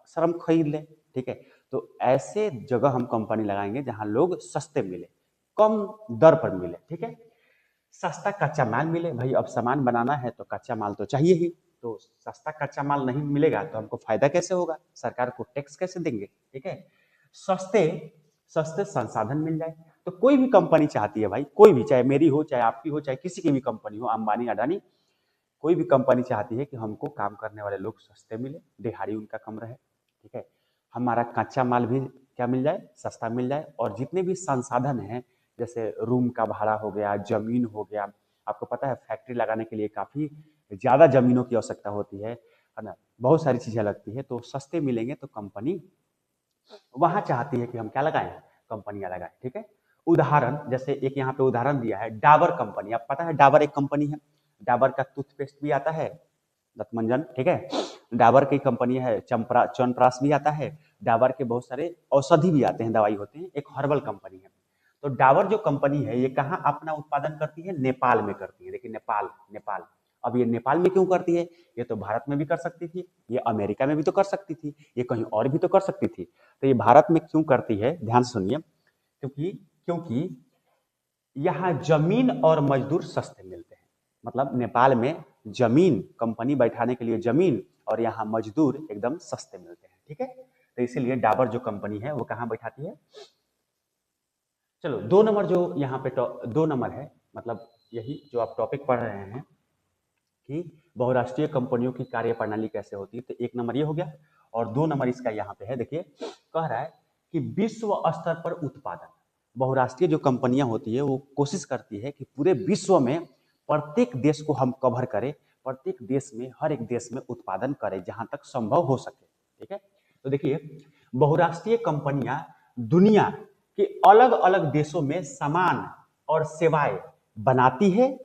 श्रम खरीद ले। ठीक है, तो ऐसे जगह हम कंपनी लगाएंगे जहां लोग सस्ते मिले, कम दर पर मिले। ठीक है, सस्ता कच्चा माल मिले। भाई अब सामान बनाना है तो कच्चा माल तो चाहिए ही, तो सस्ता कच्चा माल नहीं मिलेगा तो हमको फायदा कैसे होगा, सरकार को टैक्स कैसे देंगे। ठीक है, सस्ते सस्ते संसाधन मिल जाए। तो कोई भी कंपनी चाहती है भाई, कोई भी, चाहे मेरी हो, चाहे आपकी हो, चाहे किसी की भी कंपनी हो, अंबानी अडानी, कोई भी कंपनी चाहती है कि हमको काम करने वाले लोग सस्ते मिले, दिहाड़ी उनका कम रहे। ठीक है, हमारा कच्चा माल भी क्या मिल जाए, सस्ता मिल जाए, और जितने भी संसाधन हैं, जैसे रूम का भाड़ा हो गया, जमीन हो गया, आपको पता है फैक्ट्री लगाने के लिए काफ़ी ज़्यादा जमीनों की आवश्यकता होती है ना, बहुत सारी चीज़ें लगती है, तो सस्ते मिलेंगे तो कंपनी वहां चाहती है कि हम क्या लगाएं, कंपनियां लगाएं। ठीक है, उदाहरण जैसे एक यहाँ पे उदाहरण दिया है, डाबर कंपनी। आप पता है डाबर एक कंपनी है, डाबर का टूथपेस्ट भी आता है, दंतमंजन। ठीक है, डाबर की कंपनी है, च्यवनप्राश भी आता है, डाबर के बहुत सारे औषधि भी आते हैं, दवाई होते हैं, एक हर्बल कंपनी है। तो डाबर जो कंपनी है ये कहाँ अपना उत्पादन करती है, नेपाल में करती है। देखिए नेपाल, नेपाल, अब ये नेपाल में क्यों करती है? ये तो भारत में भी कर सकती थी, ये अमेरिका में भी तो कर सकती थी, ये कहीं और भी तो कर सकती थी। तो ये भारत में क्यों करती है, ध्यान से सुनिए, क्योंकि क्योंकि यहाँ जमीन और मजदूर सस्ते मिलते हैं। मतलब नेपाल में जमीन, कंपनी बैठाने के लिए जमीन, और यहाँ मजदूर एकदम सस्ते मिलते हैं। ठीक है, तो इसीलिए डाबर जो कंपनी है वो कहाँ बैठाती है। चलो दो नंबर जो यहाँ पे दो नंबर है, मतलब यही जो आप टॉपिक पढ़ रहे हैं कि बहुराष्ट्रीय कंपनियों की कार्यप्रणाली कैसे होती है, तो एक नंबर ये हो गया। और दो नंबर इसका यहाँ पे है, देखिए कह रहा है कि विश्व स्तर पर उत्पादन। बहुराष्ट्रीय जो कंपनियां होती है वो कोशिश करती है कि पूरे विश्व में प्रत्येक देश को हम कवर करें, प्रत्येक देश में, हर एक देश में उत्पादन करें जहां तक संभव हो सके। ठीक है, तो देखिए बहुराष्ट्रीय कंपनियां दुनिया के अलग अलग देशों में सामान और सेवाएं बनाती है,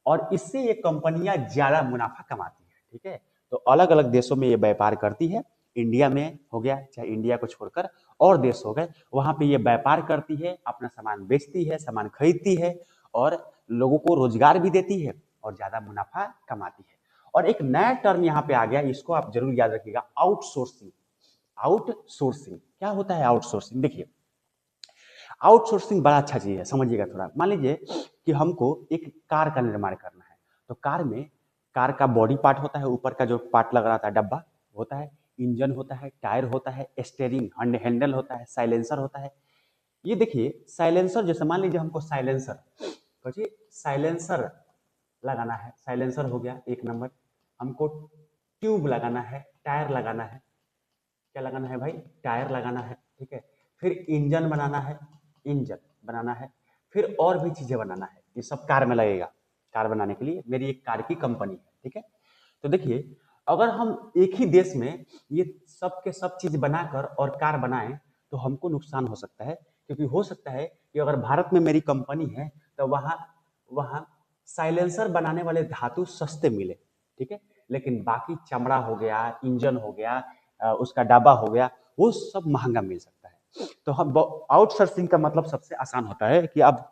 और इससे ये कंपनियां ज्यादा मुनाफा कमाती है। ठीक है, तो अलग अलग देशों में ये व्यापार करती है। इंडिया में हो गया, चाहे इंडिया को छोड़कर और देश हो गए, वहां पे ये व्यापार करती है, अपना सामान बेचती है, सामान खरीदती है, और लोगों को रोजगार भी देती है और ज्यादा मुनाफा कमाती है। और एक नया टर्म यहाँ पे आ गया, इसको आप जरूर याद रखिएगा, आउटसोर्सिंग। आउटसोर्सिंग क्या होता है? आउटसोर्सिंग देखिए, आउटसोर्सिंग बड़ा अच्छा चीज है, समझिएगा थोड़ा। मान लीजिए कि हमको एक कार का निर्माण करना है, तो कार में, कार का बॉडी पार्ट होता है, ऊपर का जो पार्ट लग रहा था, डब्बा होता है, इंजन होता है, टायर होता है, स्टेयरिंग हैंडल होता है, साइलेंसर होता है। ये देखिए साइलेंसर, जैसे मान लीजिए हमको साइलेंसर, सोचिए साइलेंसर लगाना है, साइलेंसर हो गया एक नंबर। हमको ट्यूब लगाना है, टायर लगाना है, क्या लगाना है भाई? टायर लगाना है। ठीक है, फिर इंजन बनाना है, इंजन बनाना है, फिर और भी चीजें बनाना है, ये सब कार में लगेगा। कार बनाने के लिए मेरी एक कार की कंपनी है। ठीक है, तो देखिए अगर हम एक ही देश में ये सब के सब चीज बनाकर और कार बनाएं तो हमको नुकसान हो सकता है, क्योंकि हो सकता है कि अगर भारत में मेरी कंपनी है तो वहाँ वहाँ साइलेंसर बनाने वाले धातु सस्ते मिले। ठीक है, लेकिन बाकी चमड़ा हो गया, इंजन हो गया, उसका डब्बा हो गया, वो सब महंगा मिल सकता है। तो हम आउटसोर्सिंग का मतलब सबसे आसान होता है कि अब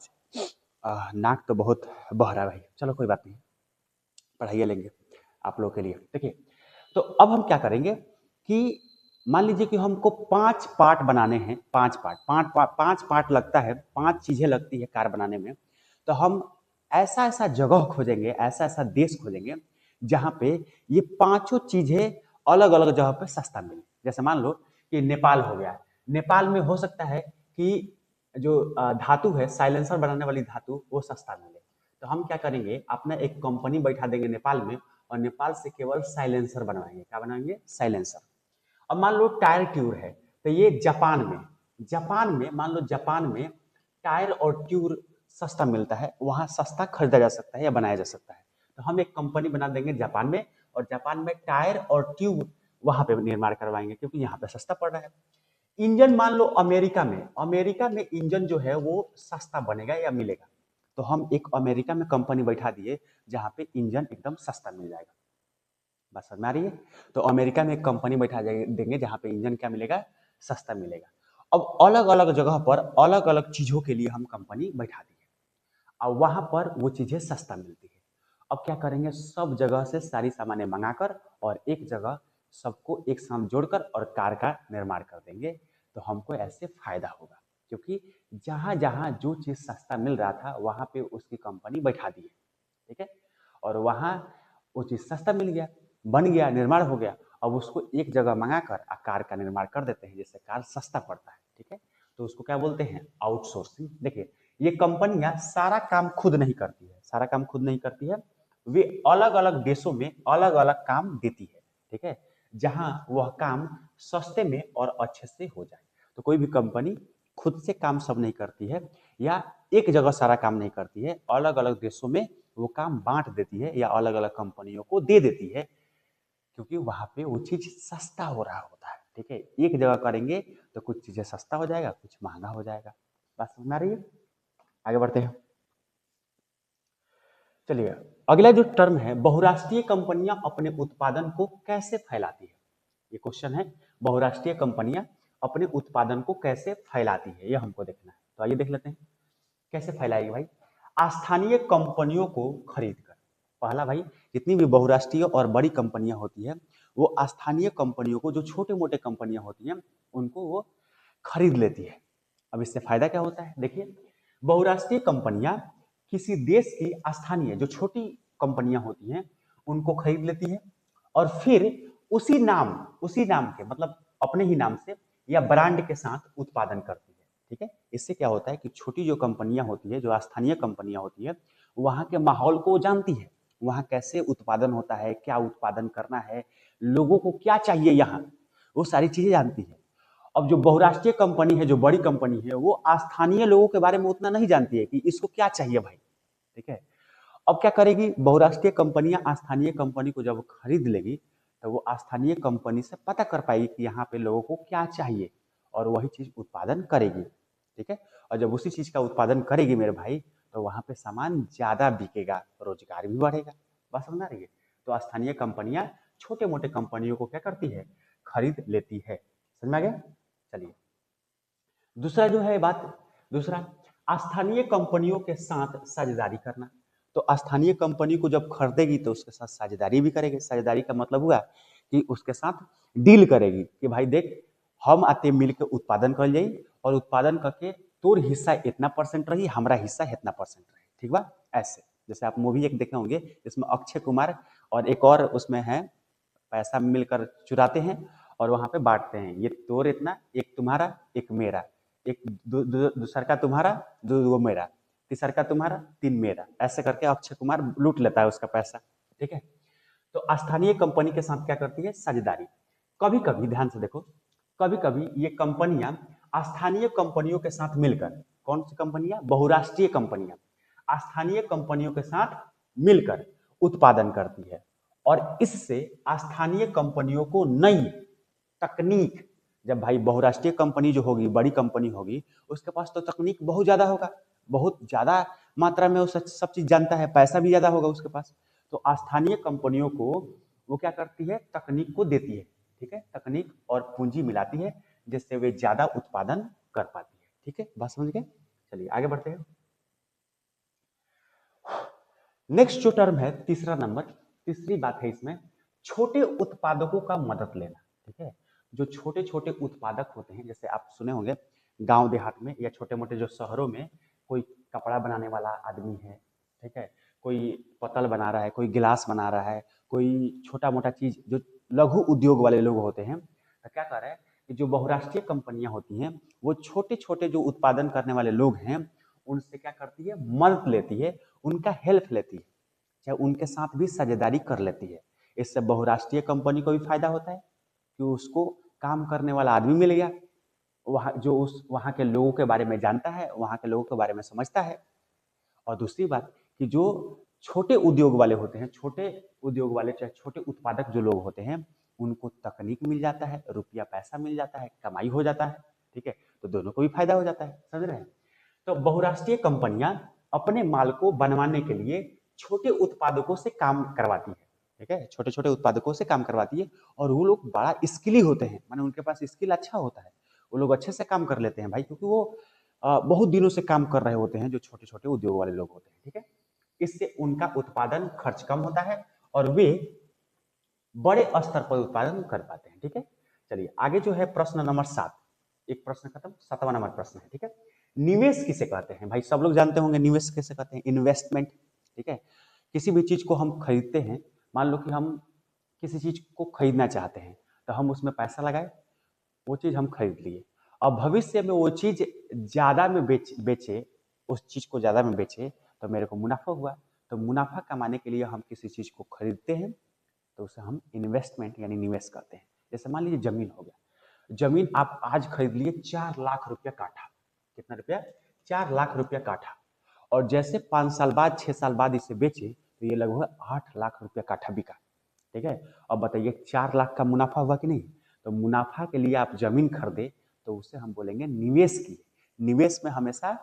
नाक तो बहुत बह रहा है भाई, चलो कोई बात नहीं, पढ़ाइए लेंगे आप लोगों के लिए। देखिए, तो अब हम क्या करेंगे कि मान लीजिए कि हमको 5 पार्ट बनाने हैं, 5 पार्ट लगता है, 5 चीजें लगती है कार बनाने में। तो हम ऐसा ऐसा जगह खोजेंगे, ऐसा ऐसा देश खोजेंगे जहाँ पे ये पांचों चीजें अलग अलग जगह पे सस्ता मिले। जैसे मान लो कि नेपाल हो गया, नेपाल में हो सकता है कि जो धातु है, साइलेंसर बनाने वाली धातु, वो सस्ता मिले। तो हम क्या करेंगे, अपना एक कंपनी बैठा देंगे नेपाल में, और नेपाल से केवल साइलेंसर बनवाएंगे। क्या बनाएंगे? साइलेंसर। अब मान लो टायर ट्यूब है, तो ये जापान में मान लो जापान में टायर और ट्यूब सस्ता मिलता है, वहां सस्ता खरीदा जा सकता है या बनाया जा सकता है। तो हम एक कंपनी बना देंगे जापान में, और जापान में टायर और ट्यूब वहां पे निर्माण करवाएंगे, क्योंकि यहाँ पे सस्ता पड़ रहा है। इंजन मान लो अमेरिका में इंजन जो है वो सस्ता बनेगा या मिलेगा। तो हम एक अमेरिका में कंपनी बैठा दिए जहां पे इंजन एकदम सस्ता मिल जाएगा। बात समझ में आ रही है? तो अमेरिका में एक कंपनी बैठा देंगे जहां पे इंजन क्या मिलेगा? सस्ता मिलेगा। अब अलग अलग जगह पर अलग अलग चीजों के लिए हम कंपनी बैठा दिए, और वहां पर वो चीजें सस्ता मिलती है। अब क्या करेंगे, सब जगह से सारी सामानें मंगाकर और एक जगह सबको एक साथ जोड़कर और कार का निर्माण कर देंगे। तो हमको ऐसे फायदा होगा, क्योंकि जहां जहां जो चीज सस्ता मिल रहा था वहां पे उसकी कंपनी बैठा दी है। ठीक है, और वहां वो चीज सस्ता मिल गया, बन गया, निर्माण हो गया। अब उसको एक जगह मंगाकर कार का निर्माण कर देते हैं, जिससे कार सस्ता पड़ता है। ठीक है, तो उसको क्या बोलते हैं? आउटसोर्सिंग। देखिए, ये कंपनियां सारा काम खुद नहीं करती है, सारा काम खुद नहीं करती है, वे अलग अलग देशों में अलग अलग काम देती है। ठीक है, जहां वह काम सस्ते में और अच्छे से हो जाए। तो कोई भी कंपनी खुद से काम सब नहीं करती है, या एक जगह सारा काम नहीं करती है, अलग अलग देशों में वो काम बांट देती है या अलग अलग कंपनियों को दे देती है, क्योंकि वहां पे वो चीज सस्ता हो रहा होता है। ठीक है, एक जगह करेंगे तो कुछ चीजें सस्ता हो जाएगा, कुछ महंगा हो जाएगा। बात समझ में आ रही है? आगे बढ़ते हैं। चलिए, अगला जो टर्म है, बहुराष्ट्रीय कंपनियां अपने उत्पादन को कैसे फैलाती है। ये क्वेश्चन है, बहुराष्ट्रीय कंपनियां अपने उत्पादन को कैसे फैलाती है, ये हमको देखना है। तो आइए देख लेते हैं कैसे फैलाएगी भाई। स्थानीय कंपनियों को खरीद कर। पहला भाई, जितनी भी बहुराष्ट्रीय और बड़ी कंपनियां होती है, वो स्थानीय कंपनियों को, जो छोटे मोटे कंपनियां होती हैं, उनको वो खरीद लेती है। अब इससे फायदा क्या होता है? देखिए, बहुराष्ट्रीय कंपनियां किसी देश की स्थानीय जो छोटी कंपनियां होती हैं उनको खरीद लेती है, और फिर उसी नाम के, मतलब अपने ही नाम से या ब्रांड के साथ उत्पादन करती है। ठीक है, इससे क्या होता है कि छोटी जो कंपनियां होती है, जो स्थानीय कंपनियां होती है, वहां के माहौल को जानती है, वहां कैसे उत्पादन होता है, क्या उत्पादन करना है, लोगों को क्या चाहिए यहाँ, वो सारी चीजें जानती है। अब जो बहुराष्ट्रीय कंपनी है, जो बड़ी कंपनी है, वो स्थानीय लोगों के बारे में उतना नहीं जानती है कि इसको क्या चाहिए भाई। ठीक है, अब क्या करेगी, बहुराष्ट्रीय कंपनियां स्थानीय कंपनी को जब खरीद लेगी, तो वो स्थानीय कंपनी से पता कर पाएगी कि यहाँ पे लोगों को क्या चाहिए, और वही चीज उत्पादन करेगी। ठीक है, और जब उसी चीज का उत्पादन करेगी मेरे भाई, तो वहां पे सामान ज्यादा बिकेगा, रोजगार भी बढ़ेगा। बात समझ आ रही है? तो स्थानीय कंपनियां छोटे मोटे कंपनियों को क्या करती है? खरीद लेती है। समझ में आ गया? चलिए, दूसरा जो है बात, दूसरा, स्थानीय कंपनियों के साथ साझेदारी करना। तो स्थानीय कंपनी को जब खरीदेगी तो उसके साथ साझेदारी भी करेगी। साझेदारी का मतलब हुआ कि उसके साथ डील करेगी कि भाई देख, हम आते मिल के उत्पादन कर जाई, और उत्पादन करके तोर हिस्सा इतना परसेंट रही, हमारा हिस्सा इतना परसेंट रही। ठीक बा? ऐसे जैसे आप मूवी एक देखे होंगे, इसमें अक्षय कुमार और एक और उसमें है, पैसा मिलकर चुराते हैं और वहां पे बांटते हैं, ये तोर इतना, एक तुम्हारा, एक मेरा, एक दूसर का तुम्हारा, दो मेरा, तीसर का तुम्हारा, तीन मेरा, ऐसे करके अक्षय कुमार लूट लेता है उसका पैसा। ठीक है, तो स्थानीय कंपनी के साथ क्या करती है? साझेदारी। कभी कभी ध्यान से देखो, कभी कभी ये कंपनियां स्थानीय कंपनियों के साथ मिलकर, कौन सी कंपनियां? बहुराष्ट्रीय कंपनियां स्थानीय कंपनियों के साथ मिलकर उत्पादन करती है, और इससे स्थानीय कंपनियों को नई तकनीक, जब भाई बहुराष्ट्रीय कंपनी जो होगी, बड़ी कंपनी होगी, उसके पास तो तकनीक बहुत ज्यादा होगा, बहुत ज्यादा मात्रा में वो सब चीज जानता है, पैसा भी ज्यादा होगा उसके पास। तो स्थानीय कंपनियों को वो क्या करती है? तकनीक को देती है। ठीक है, तकनीक और पूंजी मिलाती है, जिससे वे ज्यादा उत्पादन कर पाती है। ठीक है, बात समझ गए? चलिए आगे बढ़ते हैं। नेक्स्ट जो टर्म है तीसरा नंबर, तीसरी बात है इसमें, छोटे उत्पादकों का मदद लेना। ठीक है, जो छोटे छोटे उत्पादक होते हैं, जैसे आप सुने होंगे गांव देहात में या छोटे मोटे जो शहरों में कोई कपड़ा बनाने वाला आदमी है, ठीक है, कोई पतल बना रहा है, कोई गिलास बना रहा है, कोई छोटा मोटा चीज, जो लघु उद्योग वाले लोग होते हैं, तो क्या कर रहा है कि जो बहुराष्ट्रीय कंपनियां होती हैं वो छोटे छोटे जो उत्पादन करने वाले लोग हैं उनसे क्या करती है, मदद लेती है, उनका हेल्प लेती है, चाहे उनके साथ भी साझेदारी कर लेती है। इससे बहुराष्ट्रीय कंपनी को भी फायदा होता है कि उसको काम करने वाला आदमी मिल गया, वहाँ जो उस वहाँ के लोगों के बारे में जानता है, वहाँ के लोगों के बारे में समझता है। और दूसरी बात कि जो छोटे उद्योग वाले होते हैं, छोटे उद्योग वाले चाहे छोटे उत्पादक जो लोग होते हैं, उनको तकनीक मिल जाता है, रुपया पैसा मिल जाता है, कमाई हो जाता है। ठीक है, तो दोनों को भी फायदा हो जाता है, समझ रहे हैं। तो बहुराष्ट्रीय कंपनियां अपने माल को बनवाने के लिए छोटे उत्पादकों से काम करवाती है। ठीक है, छोटे छोटे उत्पादकों से काम करवाती है, और वो लोग बड़ा स्किली होते हैं, माने उनके पास स्किल अच्छा होता है, वो लोग अच्छे से काम कर लेते हैं भाई, क्योंकि वो बहुत दिनों से काम कर रहे होते हैं, जो छोटे छोटे उद्योग वाले लोग होते हैं। ठीक है, इससे उनका उत्पादन खर्च कम होता है और वे बड़े स्तर पर उत्पादन कर पाते हैं। ठीक है, चलिए आगे जो है प्रश्न नंबर 7, एक प्रश्न खत्म, 7वां नंबर प्रश्न है। ठीक है, निवेश किसे कहते हैं भाई, सब लोग जानते होंगे निवेश किसे कहते हैं, इन्वेस्टमेंट। ठीक है, किसी भी चीज को हम खरीदते हैं, मान लो कि हम किसी चीज को खरीदना चाहते हैं, तो हम उसमें पैसा लगाए, वो चीज हम खरीद लिए, अब भविष्य में वो चीज ज्यादा में बेचे, उस चीज को ज्यादा में बेचे, तो मेरे को मुनाफा हुआ। तो मुनाफा कमाने के लिए हम किसी चीज को खरीदते हैं, तो उसे हम इन्वेस्टमेंट यानी निवेश करते हैं। जैसे मान लीजिए जमीन हो गया, जमीन आप आज खरीद लिए 4 लाख रुपया काठा, कितना रुपया, 4 लाख रुपया काठा, और जैसे 5 साल बाद 6 साल बाद इसे बेचे तो ये लगभग 8 लाख रुपया काठा बिका। ठीक है, अब बताइए 4 लाख का मुनाफा हुआ कि नहीं। तो मुनाफा के लिए आप जमीन खरीदे तो उसे हम बोलेंगे निवेश किए। निवेश में हमेशा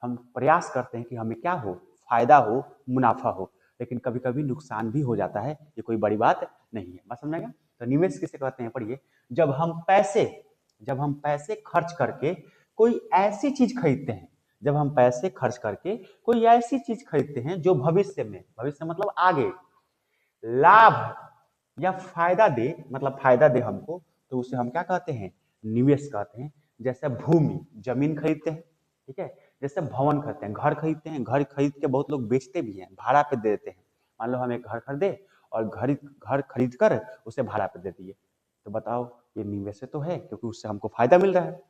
हम प्रयास करते हैं कि हमें क्या हो, फायदा हो, मुनाफा हो, लेकिन कभी कभी नुकसान भी हो जाता है, ये कोई बड़ी बात नहीं है, बात समझ गया। तो निवेश किसे कहते हैं, पढ़िए, जब हम पैसे खर्च करके कोई ऐसी चीज खरीदते हैं, जब हम पैसे खर्च करके कोई ऐसी चीज खरीदते हैं जो भविष्य में, भविष्य मतलब आगे, लाभ या फायदा दे, मतलब फायदा दे हमको, तो उसे हम क्या कहते हैं, निवेश कहते हैं। जैसे भूमि, जमीन खरीदते हैं, ठीक है, जैसे भवन खरीदते हैं, घर खरीदते हैं, घर खरीद के बहुत लोग बेचते भी हैं, भाड़ा पे दे देते हैं। मान लो हम एक घर खरीदे और घर खरीद कर उसे भाड़ा पे दे दिए, तो बताओ ये निवेश तो है, क्योंकि उससे हमको फायदा मिल रहा है।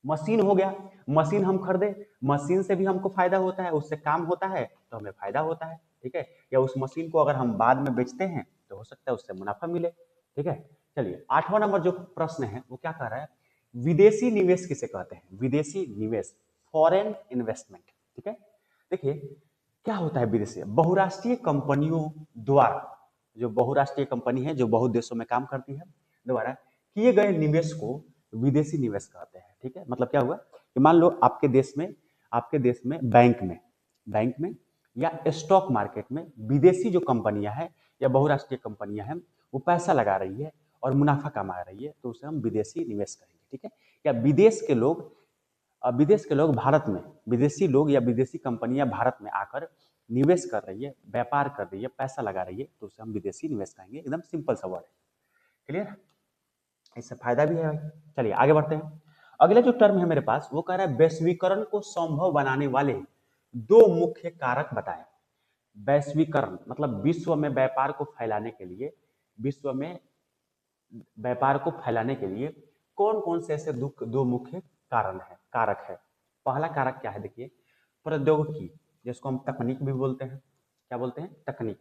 मशीन हो गया, मशीन हम खरीदे, मशीन से भी हमको फायदा होता है, उससे काम होता है तो हमें फायदा होता है। ठीक है, या उस मशीन को अगर हम बाद में बेचते हैं तो हो सकता है उससे मुनाफा मिले। ठीक है, चलिए 8वां नंबर जो प्रश्न है वो क्या कह रहा है, विदेशी निवेश किसे कहते हैं, विदेशी निवेश, फॉरेन इन्वेस्टमेंट। ठीक है, देखिए क्या होता है विदेशी, बहुराष्ट्रीय कंपनियों द्वारा, जो बहुराष्ट्रीय कंपनी है जो बहुत देशों में काम करती है, द्वारा किए गए निवेश को विदेशी निवेश कहते हैं। ठीक है, मतलब क्या हुआ कि मान लो आपके देश में बैंक में या स्टॉक मार्केट में विदेशी जो कंपनियां हैं या बहुराष्ट्रीय कंपनियां हैं वो पैसा लगा रही है और मुनाफा कमा रही है, तो उसे हम विदेशी निवेश कहेंगे। ठीक है, या विदेश के लोग भारत में, विदेशी लोग या विदेशी कंपनियां भारत में आकर निवेश कर रही है, व्यापार कर रही है, पैसा लगा रही है, तो उसे हम विदेशी निवेश कहेंगे। एकदम सिंपल सा वर्ड है, क्लियर, इससे फायदा भी है भाई। चलिए आगे बढ़ते हैं। अगला जो टर्म है मेरे पास वो कह रहा है वैश्वीकरण को संभव बनाने वाले 2 मुख्य कारक बताएं। वैश्वीकरण मतलब विश्व में व्यापार को फैलाने के लिए, विश्व में व्यापार को फैलाने के लिए कौन कौन से ऐसे 2 मुख्य कारक है। पहला कारक क्या है, देखिए, प्रौद्योगिकी, जिसको हम तकनीक भी बोलते हैं, क्या बोलते हैं, तकनीक।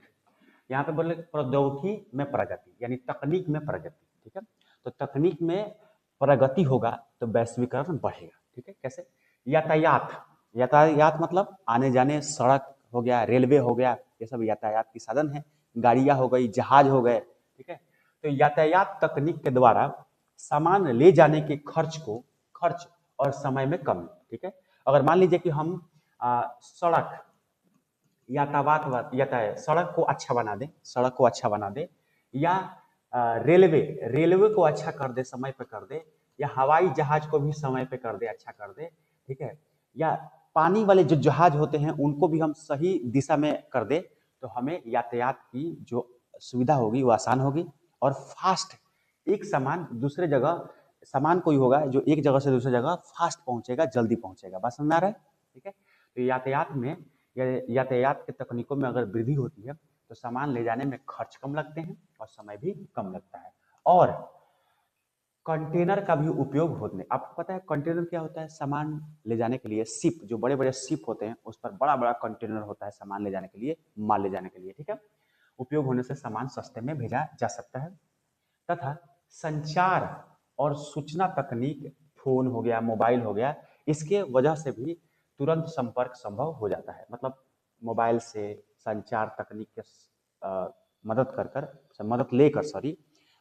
यहाँ पे बोले प्रौद्योगिकी में प्रगति, यानी तकनीक में प्रगति। ठीक है, तो तकनीक में प्रगति होगा तो वैश्वीकरण बढ़ेगा। ठीक है, कैसे, यातायात, यातायात मतलब आने जाने, सड़क हो गया, रेलवे हो गया, ये सब यातायात की साधन है, गाड़ियां हो गई, जहाज हो गए। ठीक है, तो यातायात तकनीक के द्वारा सामान ले जाने के खर्च और समय में कमी। ठीक है, अगर मान लीजिए कि हम सड़क यातायात सड़क को अच्छा बना दे, या रेलवे को अच्छा कर दे, समय पे कर दे, या हवाई जहाज को भी समय पे कर दे, अच्छा कर दे। ठीक है, या पानी वाले जो जहाज होते हैं उनको भी हम सही दिशा में कर दे तो हमें यातायात की जो सुविधा होगी वो आसान होगी और फास्ट एक सामान दूसरे जगह सामान कोई होगा जो एक जगह से दूसरी जगह फास्ट पहुंचेगा, जल्दी पहुंचेगा। बात समझ में आ रहा है? ठीक है। तो यातायात में यातायात के तकनीकों में अगर वृद्धि होती है तो सामान ले जाने में खर्च कम लगते हैं और समय भी कम लगता है। और कंटेनर का भी उपयोग होने, आपको पता है कंटेनर क्या होता है? सामान ले जाने के लिए शिप, जो बड़े बड़े शिप होते हैं उस पर बड़ा बड़ा कंटेनर होता है सामान ले जाने के लिए, माल ले जाने के लिए। ठीक है। उपयोग होने से सामान सस्ते में भेजा जा सकता है। तथा संचार और सूचना तकनीक, फोन हो गया, मोबाइल हो गया, इसके वजह से भी तुरंत संपर्क संभव हो जाता है। मतलब मोबाइल से संचार तकनीक के मदद लेकर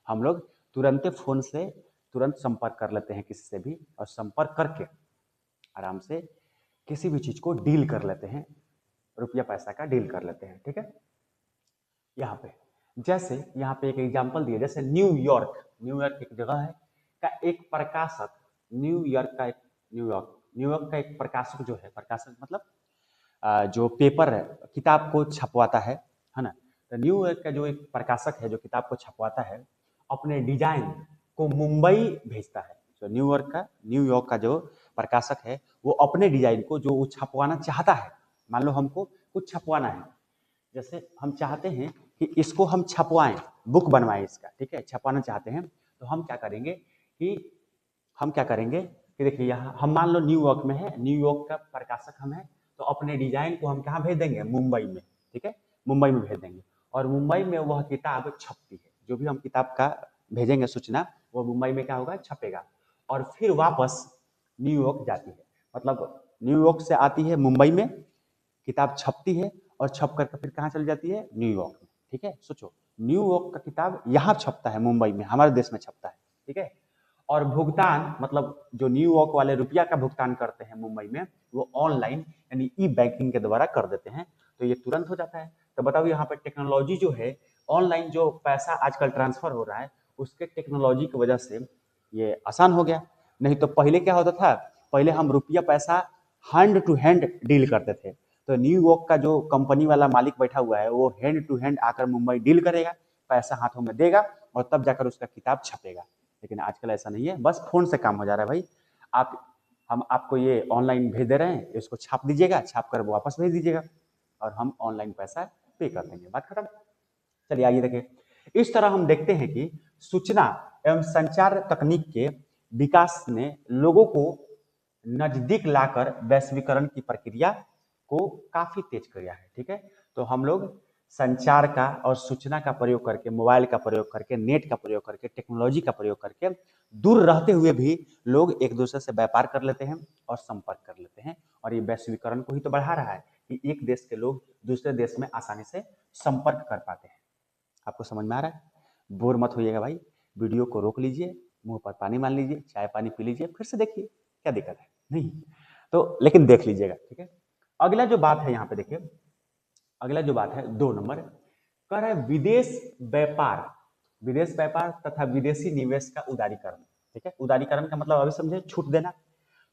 हम लोग तुरंत फोन से तुरंत संपर्क कर लेते हैं किसी से भी, और संपर्क करके आराम से किसी भी चीज को डील कर लेते हैं, रुपया पैसा का डील कर लेते हैं। ठीक है। यहाँ पे जैसे यहाँ पे एक एग्जांपल दिया, जैसे न्यूयॉर्क एक जगह है का एक प्रकाशक, न्यूयॉर्क का एक प्रकाशक जो है, प्रकाशक मतलब जो पेपर है, किताब को छपवाता है ना। तो न्यूयॉर्क का जो एक प्रकाशक है जो किताब को छपवाता है, अपने डिजाइन को मुंबई भेजता है। तो न्यूयॉर्क का जो प्रकाशक है वो अपने डिजाइन को जो वो छपवाना चाहता है, मान लो हमको कुछ छपवाना है, जैसे हम चाहते हैं कि इसको हम छपवाएं, बुक बनवाएं इसका, ठीक है, छपवाना चाहते हैं, तो हम क्या करेंगे कि देखिए यहाँ हम मान लो न्यूयॉर्क में है, न्यूयॉर्क का प्रकाशक हम है, तो अपने डिजाइन को हम कहाँ भेज देंगे? मुंबई में। ठीक है, मुंबई में भेज देंगे और मुंबई में वह किताब छपती है। जो भी हम किताब का भेजेंगे सूचना, वो मुंबई में क्या होगा? छपेगा और फिर वापस न्यूयॉर्क जाती है। मतलब न्यूयॉर्क से आती है मुंबई में, किताब छपती है और छप करके फिर कहाँ चली जाती है? न्यूयॉर्क में। ठीक है, सोचो न्यूयॉर्क का किताब यहाँ छपता है, मुंबई में, हमारे देश में छपता है। ठीक है। और भुगतान, मतलब जो न्यूयॉर्क वाले रुपया का भुगतान करते हैं मुंबई में, वो ऑनलाइन यानी ई बैंकिंग के द्वारा कर देते हैं, तो ये तुरंत हो जाता है। तो बताओ यहाँ पे टेक्नोलॉजी जो है, ऑनलाइन जो पैसा आजकल ट्रांसफर हो रहा है, उसके टेक्नोलॉजी की वजह से ये आसान हो गया। नहीं तो पहले क्या होता था? पहले हम रुपया पैसा हैंड टू हैंड डील करते थे। तो न्यूयॉर्क का जो कंपनी वाला मालिक बैठा हुआ है वो हैंड टू हैंड आकर मुंबई डील करेगा, पैसा हाथों में देगा और तब जाकर उसका किताब छपेगा। लेकिन आजकल ऐसा नहीं है, बस फोन से काम हो जा रहा है भाई। हम आपको ये ऑनलाइन भेज दे रहे हैं, इसको छाप दीजिएगा, छाप कर वापस भेज दीजिएगा और हम ऑनलाइन पैसा पे कर देंगे, बात खत्म। चलिए आइए देखिए, इस तरह हम देखते हैं कि सूचना एवं संचार तकनीक के विकास ने लोगों को नजदीक लाकर वैश्वीकरण की प्रक्रिया को काफी तेज किया है। ठीक है। तो हम लोग संचार का और सूचना का प्रयोग करके, मोबाइल का प्रयोग करके, नेट का प्रयोग करके, टेक्नोलॉजी का प्रयोग करके दूर रहते हुए भी लोग एक दूसरे से व्यापार कर लेते हैं और संपर्क कर लेते हैं। और ये वैश्वीकरण को ही तो बढ़ा रहा है कि एक देश के लोग दूसरे देश में आसानी से संपर्क कर पाते हैं। आपको समझ में आ रहा है? बोर मत होइएगा भाई, वीडियो को रोक लीजिए, मुंह पर पानी मान लीजिए, चाय पानी पी लीजिए, फिर से देखिए, क्या दिक्कत है? नहीं तो लेकिन देख लीजिएगा। ठीक है। अगला जो बात है यहाँ पे देखिए, अगला जो बात है 2 नंबर, कह रहा है विदेश व्यापार तथा विदेशी निवेश का उदारीकरण। ठीक है, उदारीकरण का मतलब अभी समझे, छूट देना।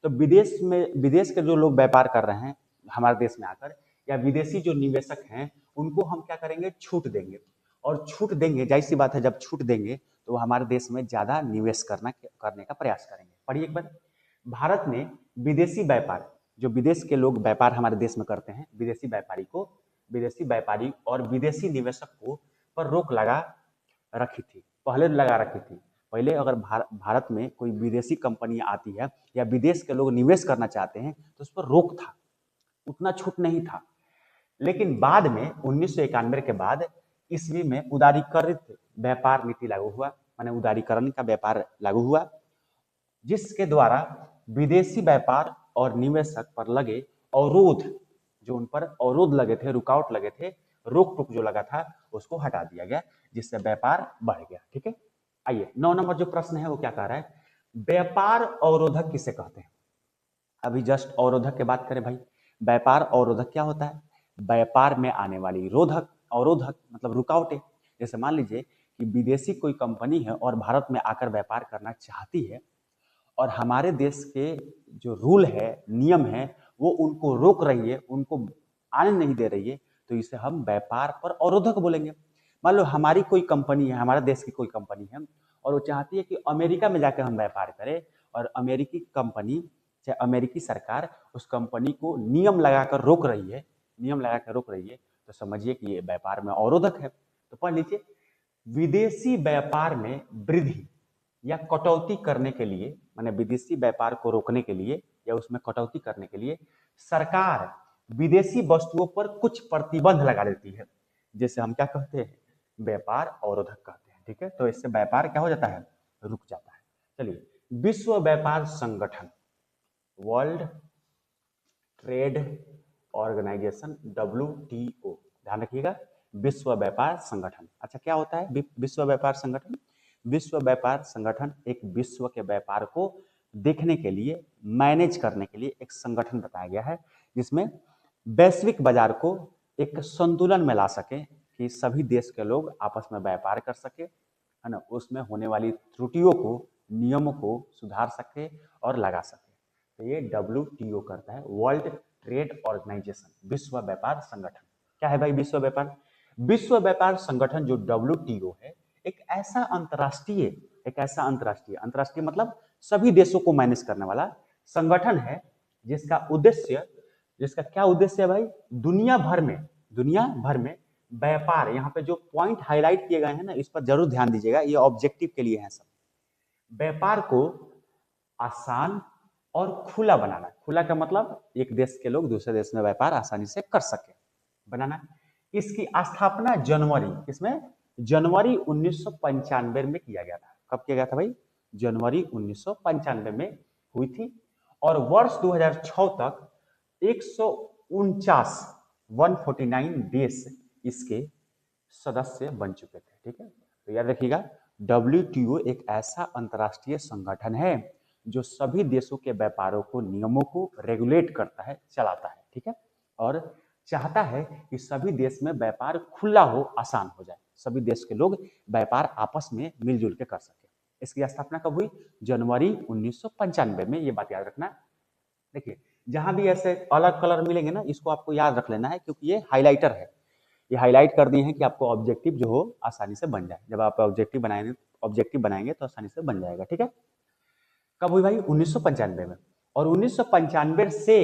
तो विदेश के जो लोग व्यापार कर रहे हैं हमारे देश में आकर, या विदेशी जो निवेशक हैं, उनको हम क्या करेंगे? छूट देंगे। और छूट देंगे, जाहिर सी बात है, जब छूट देंगे तो वो हमारे देश में ज्यादा निवेश करने का प्रयास करेंगे। पढ़िए एक बार, भारत ने विदेशी व्यापार, जो विदेश के लोग व्यापार हमारे देश में करते हैं, विदेशी व्यापारी और विदेशी निवेशक को पर रोक लगा रखी थी, पहले लगा रखी थी। पहले अगर भारत में कोई विदेशी कंपनी आती है या विदेश के लोग निवेश करना चाहते हैं तो उस पर रोक था, उतना छूट नहीं था। लेकिन बाद में 1991 के बाद ईस्वी में उदारीकृत व्यापार नीति लागू हुआ, माने उदारीकरण का व्यापार लागू हुआ, जिसके द्वारा विदेशी व्यापार और निवेशक पर लगे अवरोध, जो उन पर अवरोध लगे थे, रुकावट लगे थे, रोक टोक जो लगा था, उसको हटा दिया गया, जिससे व्यापार बढ़ गया। ठीक है। आइए 9 नंबर जो प्रश्न है वो क्या कह रहा है? व्यापार अवरोधक किसे कहते हैं? अभी जस्ट अवरोधक की बात करें भाई, व्यापार अवरोधक क्या होता है? व्यापार में आने वाली अवरोधक मतलब रुकावटें। जैसे मान लीजिए कि विदेशी कोई कंपनी है और भारत में आकर व्यापार करना चाहती है, और हमारे देश के जो रूल है, नियम है, वो उनको रोक रही है, उनको आने नहीं दे रही है, तो इसे हम व्यापार पर अवरोधक बोलेंगे। मान लो हमारी कोई कंपनी है, हमारे देश की कोई कंपनी है और वो चाहती है कि अमेरिका में जाकर हम व्यापार करें, और अमेरिकी कंपनी चाहे अमेरिकी सरकार उस कंपनी को नियम लगाकर रोक रही है, नियम लगाकर रोक रही है, तो समझिए कि ये व्यापार में अवरोधक है। तो पढ़ लीजिए, विदेशी व्यापार में वृद्धि या कटौती करने के लिए, माने विदेशी व्यापार को रोकने के लिए या उसमें कटौती करने के लिए सरकार विदेशी वस्तुओं पर कुछ प्रतिबंध लगा देती है, जैसे हम क्या कहते हैं, व्यापार अवरोधक कहते हैं। ठीक है, तो इससे व्यापार क्या हो जाता है, रुक जाता है। चलिए, विश्व व्यापार संगठन, वर्ल्ड ट्रेड ऑर्गेनाइजेशन, WTO, ध्यान रखिएगा, विश्व व्यापार संगठन। अच्छा, क्या होता है विश्व व्यापार संगठन? विश्व व्यापार संगठन एक विश्व के व्यापार को देखने के लिए, मैनेज करने के लिए एक संगठन बताया गया है, जिसमें वैश्विक बाजार को एक संतुलन में ला सके कि सभी देश के लोग आपस में व्यापार कर सके, है ना, उसमें होने वाली त्रुटियों को, नियमों को सुधार सके और लगा सके। तो ये WTO करता है, वर्ल्ड ट्रेड ऑर्गेनाइजेशन, विश्व व्यापार संगठन। क्या है भाई विश्व व्यापार? विश्व व्यापार संगठन जो WTO है, एक ऐसा अंतरराष्ट्रीय मतलब सभी देशों को मैनेज करने वाला संगठन है, जिसका क्या उद्देश्य है भाई? दुनिया भर में व्यापार, यहाँ पे जो पॉइंट हाईलाइट किए गए हैं ना, इस पर जरूर ध्यान दीजिएगा, ये ऑब्जेक्टिव के लिए है सब। व्यापार को आसान और खुला बनाना। खुला का मतलब एक देश के लोग दूसरे देश में व्यापार आसानी से कर सके, बनाना। इसकी स्थापना जनवरी 1995 में किया गया था। कब किया गया था भाई? जनवरी 1995 में हुई थी, और वर्ष 2006 तक 149 देश इसके सदस्य बन चुके थे। ठीक है, तो याद रखिएगा, WTO एक ऐसा अंतर्राष्ट्रीय संगठन है जो सभी देशों के व्यापारों को, नियमों को रेगुलेट करता है, चलाता है। ठीक है, और चाहता है कि सभी देश में व्यापार खुला हो, आसान हो जाए, सभी देश के लोग व्यापार आपस में मिलजुल के कर सके। इसकी स्थापना कब हुई? जनवरी 1995 में। ये बात याद रखना। देखिए, जहां भी ऐसे अलग कलर मिलेंगे ना, इसको आपको याद रख लेना है, क्योंकि ये हाईलाइटर है। ये हाईलाइट कर दिए हैं कि आपको ऑब्जेक्टिव जो हो आसानी से बन जाए। जब आप ऑब्जेक्टिव बनाएंगे तो आसानी से बन जाएगा। ठीक है, कब हुई भाई? 1995 में। और 1995 से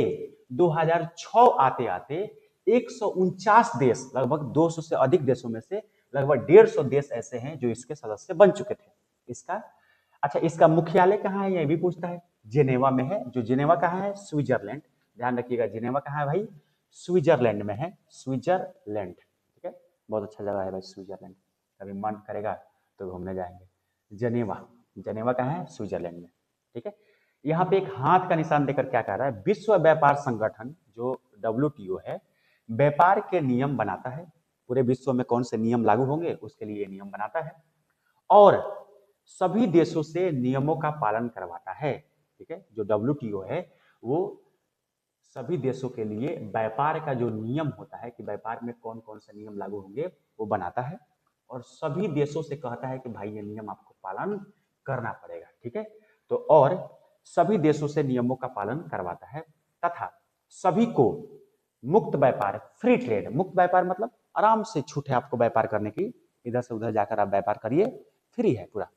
2006 आते आते 149 देश, लगभग 200 से अधिक देशों में से लगभग 150 देश ऐसे हैं जो इसके सदस्य बन चुके थे। इसका मुख्यालय कहाँ है, ये भी पूछता है। जेनेवा में है। जो जेनेवा कहाँ है? स्विट्जरलैंड। ध्यान रखिएगा, जेनेवा कहाँ है भाई? स्विट्जरलैंड में है, स्विट्जरलैंड। ठीक है, बहुत अच्छा जगह है भाई स्विट्जरलैंड, कभी मन करेगा तो घूमने जाएंगे। जेनेवा कहाँ है? स्विट्जरलैंड में। ठीक है, यहाँ पे एक हाथ का निशान देकर क्या कह रहा है? विश्व व्यापार संगठन जो WTO है, व्यापार के नियम बनाता है। पूरे विश्व में कौन से नियम लागू होंगे उसके लिए नियम बनाता है, और सभी देशों से नियमों का पालन करवाता है। ठीक है, जो WTO है वो सभी देशों के लिए व्यापार का जो नियम होता है कि व्यापार में कौन कौन से नियम लागू होंगे वो बनाता है, और सभी देशों से कहता है कि भाई ये नियम आपको पालन करना पड़ेगा। ठीक है, तो और सभी देशों से नियमों का पालन करवाता है, तथा सभी को मुक्त व्यापार, फ्री ट्रेड, मुक्त व्यापार मतलब आराम से छूट है आपको व्यापार करने की, इधर से उधर जाकर आप व्यापार करिए, फ्री है पूरा,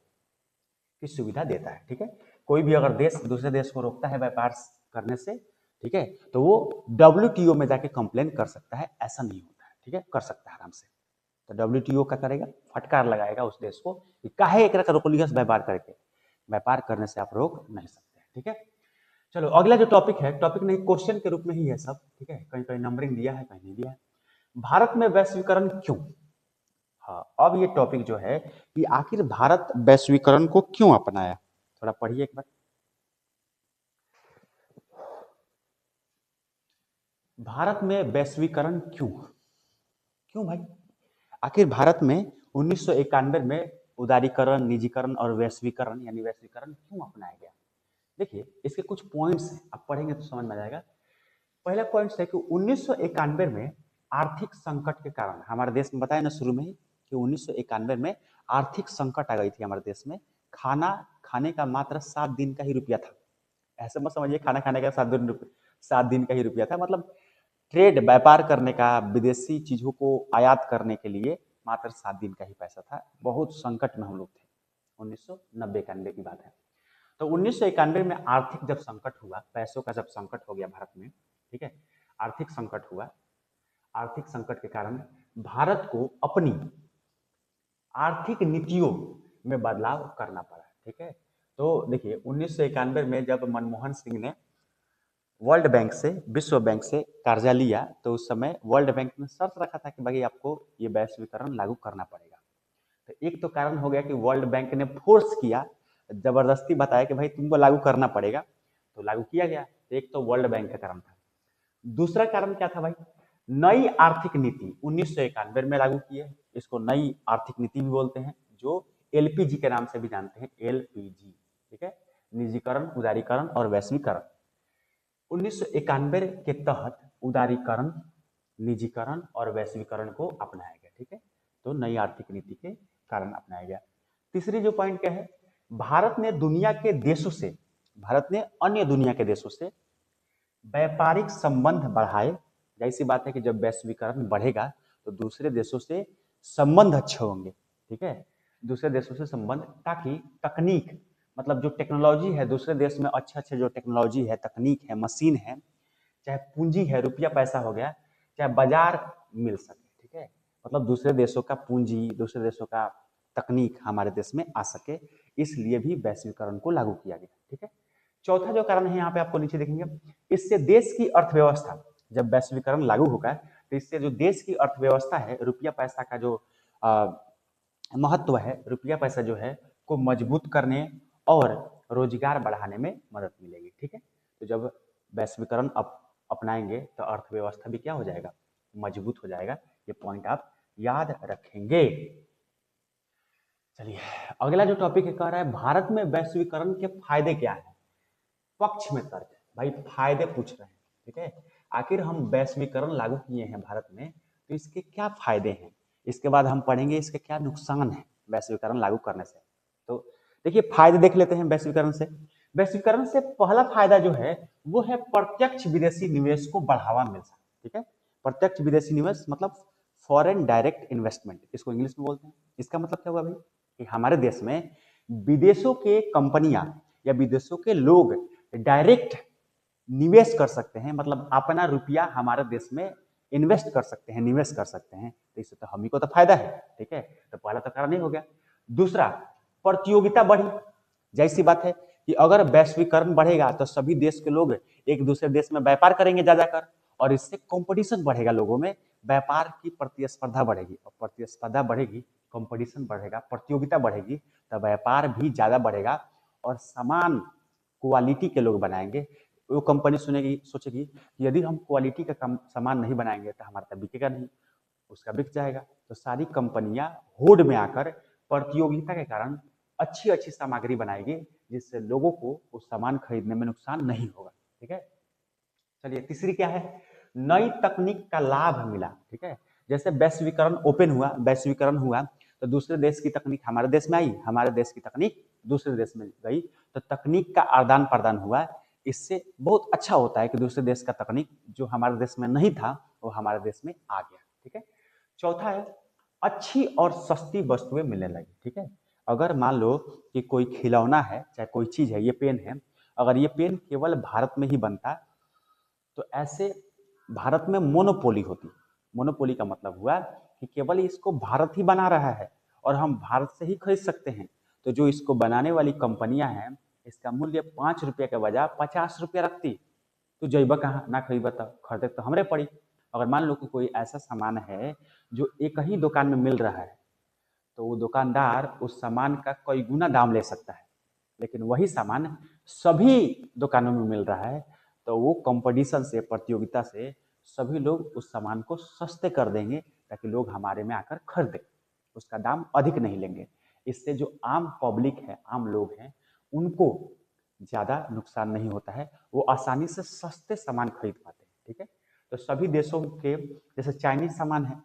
की सुविधा देता है। ठीक है, कोई भी अगर देश दूसरे देश को रोकता है व्यापार करने से, ठीक है, तो वो WTO में जाके कंप्लेन कर सकता है, ऐसा नहीं होता है। ठीक है, कर सकता है आराम से। तो WTO क्या करेगा? फटकार लगाएगा उस देश को कि काहे एक रोक लिया व्यापार करके, व्यापार करने से आप रोक नहीं सकते। ठीक है, चलो अगला जो टॉपिक है, टॉपिक नहीं क्वेश्चन के रूप में ही है सब। ठीक है, कहीं कहीं नंबरिंग दिया है, कहीं नहीं दिया है। भारत में वैश्वीकरण क्यों? हाँ, अब ये टॉपिक जो है कि आखिर भारत वैश्वीकरण को क्यों अपनाया, थोड़ा पढ़िए एक बार। भारत में वैश्वीकरण क्यों? क्यों भाई? आखिर भारत में 1991 में उदारीकरण, निजीकरण और वैश्वीकरण यानी वैश्वीकरण क्यों अपनाया गया? देखिए, इसके कुछ पॉइंट्स हैं, आप पढ़ेंगे तो समझ में आ जाएगा। पहला पॉइंट है कि 1991 में आर्थिक संकट के कारण, हमारे देश में बताया ना शुरू में ही कि 1991 में आर्थिक संकट आ गई थी हमारे देश में। खाने का मात्र 7 दिन का ही रुपया था, ऐसे मत समझिए खाना खाने का 7 दिन का ही रुपया था, मतलब ट्रेड व्यापार करने का, विदेशी चीजों को आयात करने के लिए मात्र 7 दिन का ही पैसा था। बहुत संकट में हम लोग थे। 1990-91 की बात है। तो 1991 में आर्थिक जब संकट हुआ, पैसों का जब संकट हो गया भारत में, ठीक है, आर्थिक संकट हुआ। आर्थिक संकट के कारण भारत को अपनी आर्थिक नीतियों में बदलाव करना पड़ा, ठीक है। तो देखिए 1991 में जब मनमोहन सिंह ने वर्ल्ड बैंक से, विश्व बैंक से कर्जा लिया, तो उस समय वर्ल्ड बैंक ने शर्त रखा था कि भाई आपको ये वैश्वीकरण लागू करना पड़ेगा। तो एक तो कारण हो गया कि वर्ल्ड बैंक ने फोर्स किया, जबरदस्ती बताया कि भाई तुमको लागू करना पड़ेगा, तो लागू किया गया। तो एक तो वर्ल्ड बैंक का कारण था। दूसरा कारण क्या था भाई? नई आर्थिक नीति 1991 में लागू की है, इसको नई आर्थिक नीति भी बोलते हैं, जो एलपीजी के नाम से भी जानते हैं, एलपीजी, ठीक है, निजीकरण, उदारीकरण और वैश्वीकरण। 1991 के तहत उदारीकरण, निजीकरण और वैश्वीकरण को अपनाया गया, ठीक है। तो नई आर्थिक नीति के कारण अपनाया गया। तीसरी जो पॉइंट क्या है, भारत ने दुनिया के देशों से, भारत ने अन्य दुनिया के देशों से व्यापारिक संबंध बढ़ाए। जाहिर सी बात है कि जब वैश्वीकरण बढ़ेगा तो दूसरे देशों से संबंध अच्छे होंगे, ठीक है, दूसरे देशों से संबंध, ताकि तकनीक, मतलब जो टेक्नोलॉजी है दूसरे देश में, अच्छे अच्छे जो टेक्नोलॉजी है, तकनीक है, मशीन है, चाहे पूंजी है, रुपया पैसा हो गया, चाहे बाजार मिल सके, ठीक है, मतलब दूसरे देशों का पूंजी, दूसरे देशों का तकनीक हमारे देश में आ सके, इसलिए भी वैश्वीकरण को लागू किया गया, ठीक है। चौथा जो कारण है यहाँ पे आपको नीचे देखेंगे, इससे देश की अर्थव्यवस्था, जब वैश्वीकरण लागू होगा तो इससे जो देश की अर्थव्यवस्था है, रुपया पैसा का जो महत्व है, रुपया पैसा जो है को मजबूत करने और रोजगार बढ़ाने में मदद मिलेगी, ठीक है। तो जब वैश्वीकरण अपनाएंगे तो अर्थव्यवस्था भी क्या हो जाएगा, मजबूत हो जाएगा। ये पॉइंट आप याद रखेंगे। चलिए अगला जो टॉपिक है, कह रहा है भारत में वैश्वीकरण के फायदे क्या है। पक्ष में तर्क, भाई फायदे पूछ रहे हैं, ठीक है, आखिर हम वैश्वीकरण लागू किए हैं भारत में, तो इसके क्या फायदे हैं, इसके बाद हम पढ़ेंगे इसके क्या नुकसान है वैश्वीकरण लागू करने से। तो देखिए फायदे देख लेते हैं वैश्वीकरण से। वैश्वीकरण से पहला फायदा जो है वो है प्रत्यक्ष विदेशी निवेश को बढ़ावा मिलता है, ठीक है। प्रत्यक्ष विदेशी निवेश मतलब फॉरेन डायरेक्ट इन्वेस्टमेंट, इसको इंग्लिश में बोलते हैं। इसका मतलब क्या हुआ भाई, कि हमारे देश में विदेशों के कंपनियां या विदेशों के लोग डायरेक्ट निवेश कर सकते हैं, मतलब अपना रुपया हमारे देश में इन्वेस्ट कर सकते हैं, निवेश कर सकते हैं, तो इससे तो हम ही को तो फायदा है, ठीक है। तो पहला तो कारण नहीं हो गया। दूसरा, प्रतियोगिता बढ़ी। जैसी बात है कि अगर वैश्वीकरण बढ़ेगा तो सभी देश के लोग एक दूसरे देश में व्यापार करेंगे जा जाकर, और इससे कंपटीशन बढ़ेगा, लोगों में व्यापार की प्रतिस्पर्धा बढ़ेगी, और प्रतिस्पर्धा बढ़ेगी, कंपटीशन बढ़ेगा, प्रतियोगिता बढ़ेगी, तो व्यापार भी ज्यादा बढ़ेगा और समान क्वालिटी के लोग बनाएंगे। वो कंपनी सुनेगी, सोचेगी कि यदि हम क्वालिटी का कम सामान नहीं बनाएंगे तो हमारा तो बिकेगा नहीं, उसका बिक जाएगा। तो सारी कंपनियां होड़ में आकर प्रतियोगिता के कारण अच्छी अच्छी सामग्री बनाएगी, जिससे लोगों को उस सामान खरीदने में नुकसान नहीं होगा, ठीक है। चलिए तीसरी क्या है, नई तकनीक का लाभ मिला, ठीक है। जैसे वैश्वीकरण ओपन हुआ, वैश्वीकरण हुआ, तो दूसरे देश की तकनीक हमारे देश में आई, हमारे देश की तकनीक दूसरे देश में गई, तो तकनीक का आदान प्रदान हुआ। इससे बहुत अच्छा होता है कि दूसरे देश का तकनीक जो हमारे देश में नहीं था वो हमारे देश में आ गया, ठीक है। चौथा है, अच्छी और सस्ती वस्तुएं मिलने लगी, ठीक है। अगर मान लो कि कोई खिलौना है, चाहे कोई चीज है, ये पेन है, अगर ये पेन केवल भारत में ही बनता तो ऐसे भारत में मोनोपोली होती। मोनोपोली का मतलब हुआ कि केवल इसको भारत ही बना रहा है और हम भारत से ही खरीद सकते हैं। तो जो इसको बनाने वाली कंपनियां हैं, इसका मूल्य 5 रुपये के बजाय 50 रुपया रखती, तो जैब कहाँ ना खरीद, बताओ, खरीदे तो हमरे पड़ी। अगर मान लो कि कोई ऐसा सामान है जो एक ही दुकान में मिल रहा है, तो वो दुकानदार उस सामान का कई गुना दाम ले सकता है, लेकिन वही सामान सभी दुकानों में मिल रहा है, तो वो कंपटीशन से, प्रतियोगिता से सभी लोग उस सामान को सस्ते कर देंगे, ताकि लोग हमारे में आकर खरीदें, उसका दाम अधिक नहीं लेंगे। इससे जो आम पब्लिक है, आम लोग हैं, उनको ज़्यादा नुकसान नहीं होता है, वो आसानी से सस्ते सामान खरीद पाते हैं, ठीक है। तो सभी देशों के, जैसे चाइनीज सामान है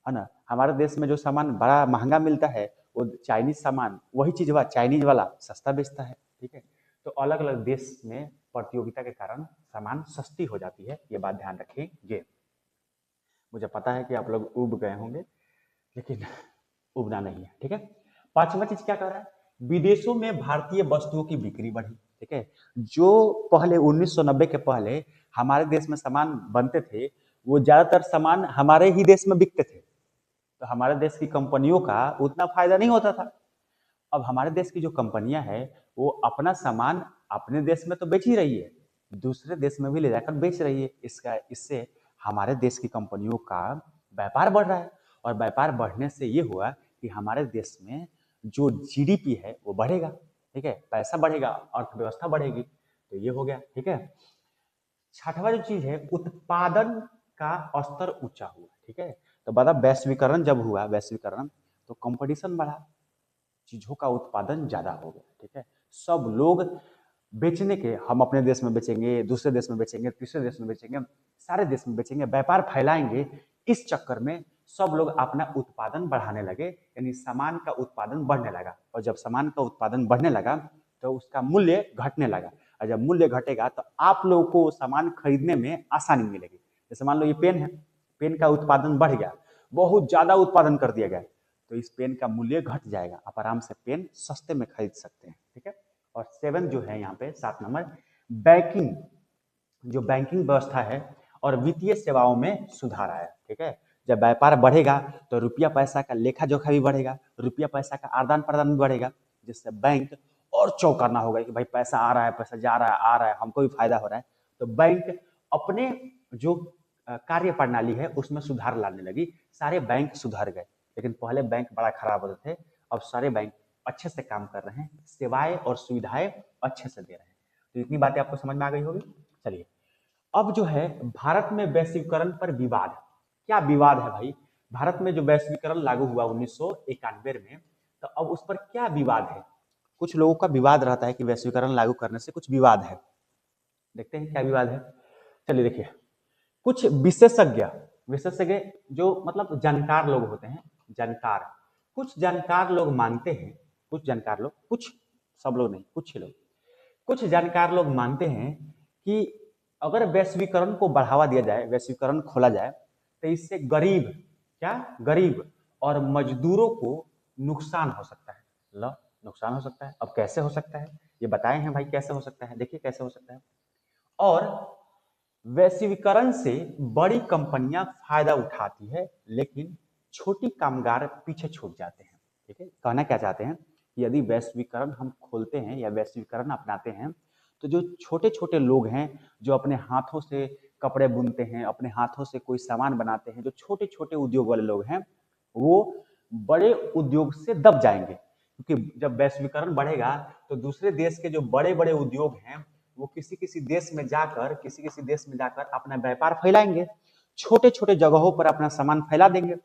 ना, हमारे देश में जो सामान बड़ा महंगा मिलता है वो चाइनीज सामान, वही चीज चाइनीज वाला सस्ता बेचता है, ठीक है। तो अलग अलग देश में प्रतियोगिता के कारण सामान सस्ती हो जाती है, ये बात ध्यान रखेंगे। मुझे पता है कि आप लोग उब गए होंगे, लेकिन उबना नहीं है, ठीक है। पांचवा चीज क्या कर रहा है, विदेशों में भारतीय वस्तुओं की बिक्री बढ़ी, ठीक है। जो पहले 1990 के पहले हमारे देश में सामान बनते थे, वो ज्यादातर सामान हमारे ही देश में बिकते थे, तो हमारे देश की कंपनियों का उतना फायदा नहीं होता था। अब हमारे देश की जो कंपनियां हैं वो अपना सामान अपने देश में तो बेच ही रही है, दूसरे देश में भी ले जाकर बेच रही है। इससे हमारे देश की कंपनियों का व्यापार बढ़ रहा है, और व्यापार बढ़ने से ये हुआ कि हमारे देश में जो जीडीपी है वो बढ़ेगा, ठीक है, पैसा बढ़ेगा, अर्थव्यवस्था बढ़ेगी, तो ये हो गया, ठीक है। छठवा जो चीज है, उत्पादन का स्तर ऊंचा हुआ, ठीक है। तो बता, वैश्वीकरण जब हुआ, वैश्वीकरण तो कंपटीशन बढ़ा, चीजों का उत्पादन ज्यादा हो गया, ठीक है। सब लोग बेचने के, हम अपने देश में बेचेंगे, दूसरे देश में बेचेंगे, तीसरे देश में बेचेंगे, सारे देश में बेचेंगे, व्यापार फैलाएंगे। इस चक्कर में सब लोग अपना उत्पादन बढ़ाने लगे, यानी सामान का उत्पादन बढ़ने लगा, और जब सामान का उत्पादन बढ़ने लगा तो उसका मूल्य घटने लगा, और जब मूल्य घटेगा तो आप लोगों को सामान खरीदने में आसानी मिलेगी। जैसे मान लो ये पेन है, पेन का उत्पादन बढ़ गया, बहुत ज्यादा उत्पादन कर दिया गया, तो इस पेन का मूल्य घट जाएगा, आप आराम से पेन सस्ते में खरीद सकते हैं, ठीक है। और 7 जो है यहाँ पे 7 नंबर, बैंकिंग, जो बैंकिंग व्यवस्था है और वित्तीय सेवाओं में सुधार आया, ठीक है। जब व्यापार बढ़ेगा तो रुपया पैसा का लेखा जोखा भी बढ़ेगा, रुपया पैसा का आदान प्रदान भी बढ़ेगा, जिससे बैंक और चौकन्ना होगा कि भाई पैसा आ रहा है, पैसा जा रहा है, आ रहा है, हमको भी फायदा हो रहा है। तो बैंक अपने जो कार्य प्रणाली है उसमें सुधार लाने लगी, सारे बैंक सुधर गए। लेकिन पहले बैंक बड़ा खराब होते थे, अब सारे बैंक अच्छे से काम कर रहे हैं, सेवाएं और सुविधाएं अच्छे से दे रहे हैं। तो इतनी बातें आपको समझ में आ गई होगी। चलिए, अब जो है भारत में वैश्वीकरण पर विवाद, क्या विवाद है भाई। भारत में जो वैश्वीकरण लागू हुआ 1991 में, तो अब उस पर क्या विवाद है। कुछ लोगों का विवाद रहता है कि वैश्वीकरण लागू करने से कुछ विवाद है, देखते हैं क्या विवाद है। चलिए देखिए, कुछ विशेषज्ञ, विशेषज्ञ जो मतलब जानकार लोग होते हैं, जानकार, कुछ जानकार लोग मानते हैं, कुछ जानकार लोग, कुछ, सब लोग नहीं, कुछ ही लोग, कुछ जानकार लोग मानते हैं कि अगर वैश्वीकरण को बढ़ावा दिया जाए, वैश्वीकरण खोला जाए, तो इससे गरीब, क्या, गरीब और मजदूरों को नुकसान हो सकता है। लो, नुकसान हो सकता है, अब कैसे हो सकता है ये बताए हैं भाई, कैसे हो सकता है, देखिए कैसे हो सकता है। और वैश्वीकरण से बड़ी कंपनियां फायदा उठाती है, लेकिन छोटी कामगार पीछे छूट जाते हैं, ठीक है। कहना क्या चाहते हैं कि यदि वैश्वीकरण हम खोलते हैं या वैश्वीकरण अपनाते हैं, तो जो छोटे छोटे लोग हैं, जो अपने हाथों से कपड़े बुनते हैं, अपने हाथों से कोई सामान बनाते हैं, जो छोटे छोटे उद्योग वाले लोग हैं, वो बड़े उद्योग से दब जाएंगे, क्योंकि जब वैश्वीकरण बढ़ेगा तो दूसरे देश के जो बड़े बड़े उद्योग हैं वो किसी किसी देश में जाकर, किसी किसी देश में जाकर अपना व्यापार फैलाएंगे, छोटे छोटे जगहों पर अपना सामान फैला देंगे,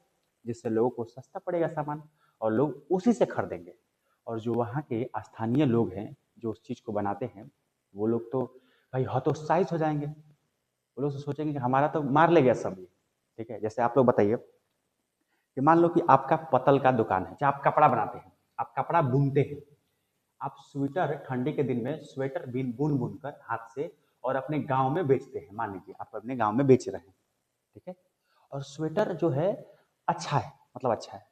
जिससे लोगों को सस्ता पड़ेगा सामान, और लोग उसी से खरीदेंगे। और जो वहाँ के स्थानीय लोग हैं जो उस चीज को बनाते हैं, वो लोग तो भाई हतोत्साहित हो जाएंगे, वो लोग तो सोचेंगे कि हमारा तो मार ले गया सब ये, ठीक है। जैसे आप लोग बताइए कि मान लो कि आपका पतल का दुकान है, चाहे आप कपड़ा बनाते हैं, आप कपड़ा बुनते हैं, आप स्वेटर ठंडी के दिन में स्वेटर बुन बुन कर हाथ से और अपने गांव में बेचते हैं, मान लीजिए आप अपने गांव में बेच रहे हैं, ठीक है। और स्वेटर जो है अच्छा है, मतलब अच्छा है।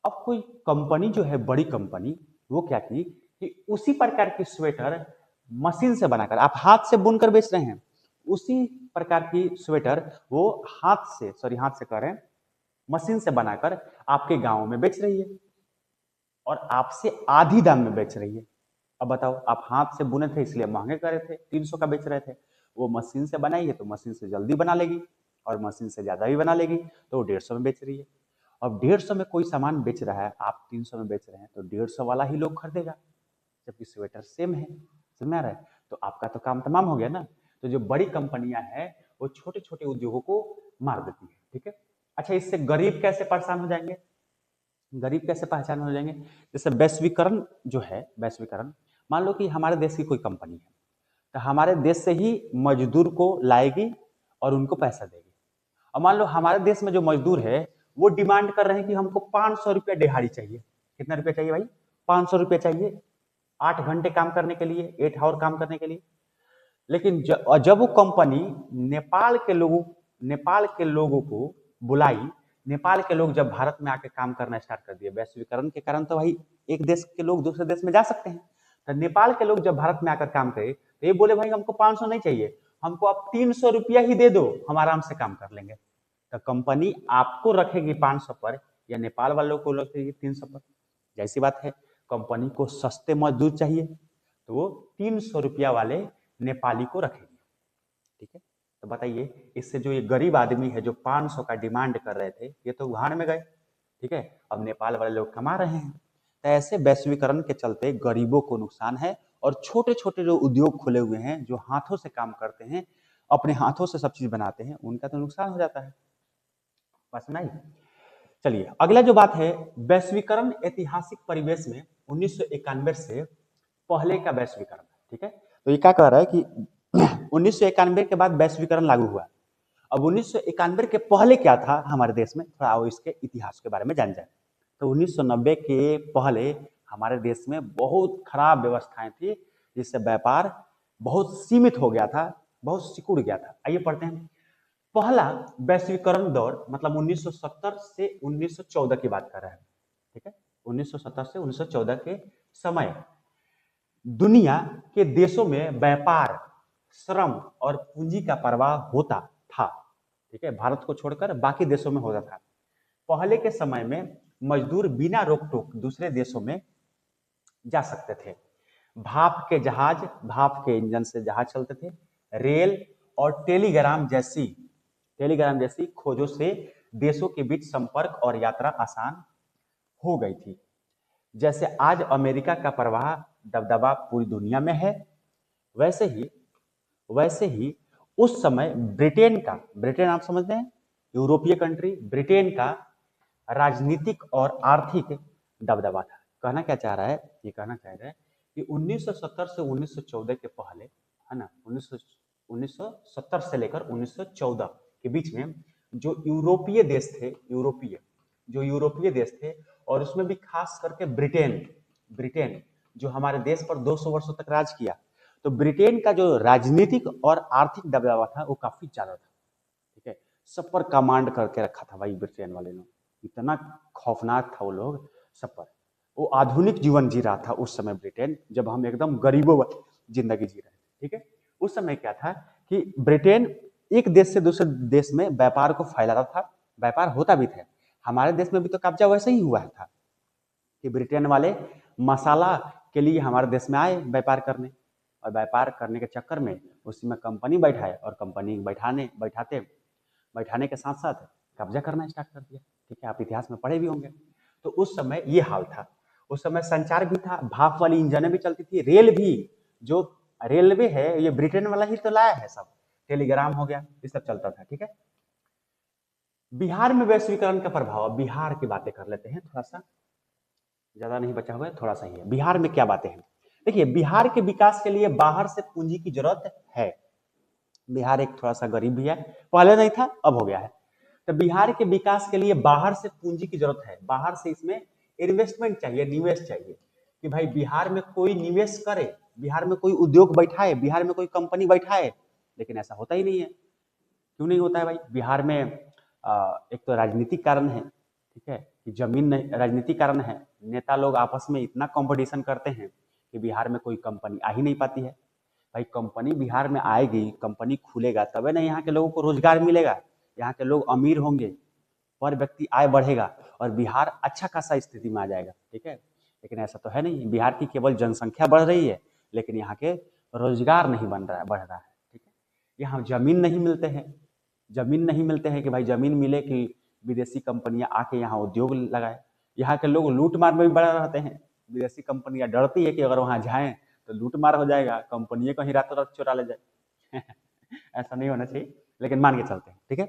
अब कोई कंपनी जो है, बड़ी कंपनी, वो क्या की कि उसी प्रकार की स्वेटर मशीन से बनाकर, आप हाथ से बुनकर बेच रहे हैं, उसी प्रकार की स्वेटर वो हाथ से, सॉरी हाथ से कह रहे हैं, मशीन से बनाकर आपके गांव में बेच रही है, और आपसे आधी दाम में बेच रही है। अब बताओ, आप हाथ से बुने थे इसलिए महंगे कर रहे थे, 300 का बेच रहे थे, वो मशीन से बनाई है तो मशीन से जल्दी बना लेगी, और मशीन से ज्यादा भी बना लेगी, तो वो 150 में बेच रही है। अब 150 में कोई सामान बेच रहा है, आप 300 में बेच रहे हैं, तो 150 वाला ही लोग खरीदेगा, जबकि स्वेटर सेम है, समझ में आ रहा है। तो आपका तो काम तमाम हो गया ना। तो जो बड़ी कंपनियां हैं वो छोटे छोटे उद्योगों को मार देती है, ठीक है। अच्छा, इससे गरीब कैसे परेशान हो जाएंगे, गरीब कैसे पहचान हो जाएंगे। जैसे वैश्वीकरण जो है, वैश्वीकरण, मान लो कि हमारे देश की कोई कंपनी है, तो हमारे देश से ही मजदूर को लाएगी और उनको पैसा देगी। और मान लो हमारे देश में जो मजदूर है वो डिमांड कर रहे हैं कि हमको 500 रुपया दिहाड़ी चाहिए। कितना रुपया चाहिए भाई, 500 रुपया चाहिए, 8 घंटे काम करने के लिए, 8 आवर काम करने के लिए। लेकिन जब वो कंपनी नेपाल के लोगों को बुलाई, नेपाल के लोग जब भारत में आके काम करना स्टार्ट कर दिए, वैश्वीकरण के कारण तो भाई एक देश के लोग दूसरे देश में जा सकते हैं। तो नेपाल के लोग जब भारत में आकर काम करे तो ये बोले भाई हमको 500 नहीं चाहिए, हमको आप 300 रुपया ही दे दो, हम आराम से काम कर लेंगे। तो कंपनी आपको रखेगी 500 पर या नेपाल वालों को रखेगी 300 पर। जैसी बात है, कंपनी को सस्ते मजदूर चाहिए तो वो 300 रुपया वाले नेपाली को रखेगी। ठीक है, तो बताइए इससे जो ये गरीब आदमी है जो 500 का डिमांड कर रहे थे, ये तो उधार में गए। ठीक है, अब नेपाल वाले लोग कमा रहे हैं। तो ऐसे वैश्वीकरण के चलते गरीबों को नुकसान है, और छोटे छोटे जो उद्योग खुले हुए हैं, जो हाथों से काम करते हैं, अपने हाथों से सब चीज बनाते हैं, उनका तो नुकसान हो जाता है। बस नहीं। चलिए अगला जो बात है, वैश्वीकरण ऐतिहासिक परिवेश में 1991 से पहले का वैश्वीकरण। ठीक है, तो ये क्या कह रहा है कि 1991 के बाद वैश्वीकरण लागू हुआ। अब 1991 के पहले क्या था हमारे देश में, थोड़ा आओ इसके इतिहास के बारे में जान जाए। तो 1990 के पहले हमारे देश में बहुत खराब व्यवस्थाएं थी, जिससे व्यापार बहुत सीमित हो गया था, बहुत सिकुड़ गया था। आइए पढ़ते हैं। पहला वैश्वीकरण दौर मतलब 1970 से 1914 की बात कर रहे हैं। ठीक है, 1970 से 1914 के समय दुनिया के देशों में व्यापार, श्रम और पूंजी का प्रवाह होता था। ठीक है, भारत को छोड़कर बाकी देशों में होता था। पहले के समय में मजदूर बिना रोक टोक दूसरे देशों में जा सकते थे। भाप के इंजन से जहाज चलते थे। रेल और टेलीग्राम जैसी खोजों से देशों के बीच संपर्क और यात्रा आसान हो गई थी। जैसे आज अमेरिका का प्रवाह दबदबा पूरी दुनिया में है, वैसे ही उस समय ब्रिटेन आप समझते हैं, यूरोपीय कंट्री, ब्रिटेन का राजनीतिक और आर्थिक दबदबा था। कहना क्या चाह रहा है, ये कहना चाह रहा है कि 1970 से 1914 के पहले, है ना, 1970 से लेकर 1914 के बीच में जो यूरोपीय देश थे, और उसमें भी खास करके ब्रिटेन जो हमारे देश पर 200 वर्षों तक राज किया, तो ब्रिटेन का जो राजनीतिक और आर्थिक दबदबा था वो काफी ज्यादा था। ठीक है, सब पर कमांड करके रखा था भाई ब्रिटेन वाले ने, इतना खौफनाक था वो लोग सब पर। वो आधुनिक जीवन जी रहा था उस समय ब्रिटेन, जब हम एकदम गरीबों जिंदगी जी रहे थे। ठीक है, उस समय क्या था कि ब्रिटेन एक देश से दूसरे देश में व्यापार को फैलाता था, व्यापार होता भी था। हमारे देश में भी तो कब्जा वैसे ही हुआ था कि ब्रिटेन वाले मसाला के लिए हमारे देश में आए व्यापार करने, और व्यापार करने के चक्कर में उसी में कंपनी बैठाए, और कंपनी बैठाने के साथ साथ कब्जा करना स्टार्ट कर दिया। ठीक है, आप इतिहास में पढ़े भी होंगे। तो उस समय ये हाल था। उस समय संचार भी था, भाप वाली इंजनें भी चलती थी, रेल भी, जो रेलवे है ये ब्रिटेन वाला ही तो लाया है सब, टेलीग्राम हो गया, ये सब चलता था। ठीक है, बिहार में वैश्वीकरण का प्रभाव, बिहार की बातें कर लेते हैं थोड़ा सा, ज्यादा नहीं बचा हुआ है, थोड़ा सा ही है। बिहार में क्या बातें हैं, देखिए बिहार के विकास के लिए बाहर से पूंजी की जरूरत है। बिहार एक थोड़ा सा गरीब भी है, पहले नहीं था अब हो गया है। तो बिहार के विकास के लिए बाहर से पूंजी की जरूरत है, बाहर से इसमें इन्वेस्टमेंट चाहिए, निवेश चाहिए, कि भाई बिहार में कोई निवेश करे, बिहार में कोई उद्योग बैठाए, बिहार में कोई कंपनी बैठाए। लेकिन ऐसा होता ही नहीं है। क्यों नहीं होता है भाई, बिहार में एक तो राजनीतिक कारण है। ठीक है, कि जमीन नहीं, राजनीतिक कारण है, नेता लोग आपस में इतना कंपटीशन करते हैं कि बिहार में कोई कंपनी आ ही नहीं पाती है। भाई कंपनी बिहार में आएगी, कंपनी खुलेगा तबे ना यहाँ के लोगों को रोजगार मिलेगा, यहाँ के लोग अमीर होंगे, पर व्यक्ति आय बढ़ेगा, और बिहार अच्छा खासा स्थिति में आ जाएगा। ठीक है, लेकिन ऐसा तो है नहीं, बिहार की केवल जनसंख्या बढ़ रही है, लेकिन यहाँ के रोजगार नहीं बढ़ रहा है। ठीक है, यहाँ जमीन नहीं मिलते हैं कि भाई जमीन मिले कि विदेशी कंपनियां आके यहाँ उद्योग लगाए। यहाँ के लोग लूट मार में भी बड़ा रहते हैं, विदेशी कंपनियां डरती है कि अगर वहाँ जाएं तो लूट मार हो जाएगा, कंपनी कहीं रातों रात चुरा ले जाए। ऐसा नहीं होना चाहिए, लेकिन मान के चलते हैं। ठीक है,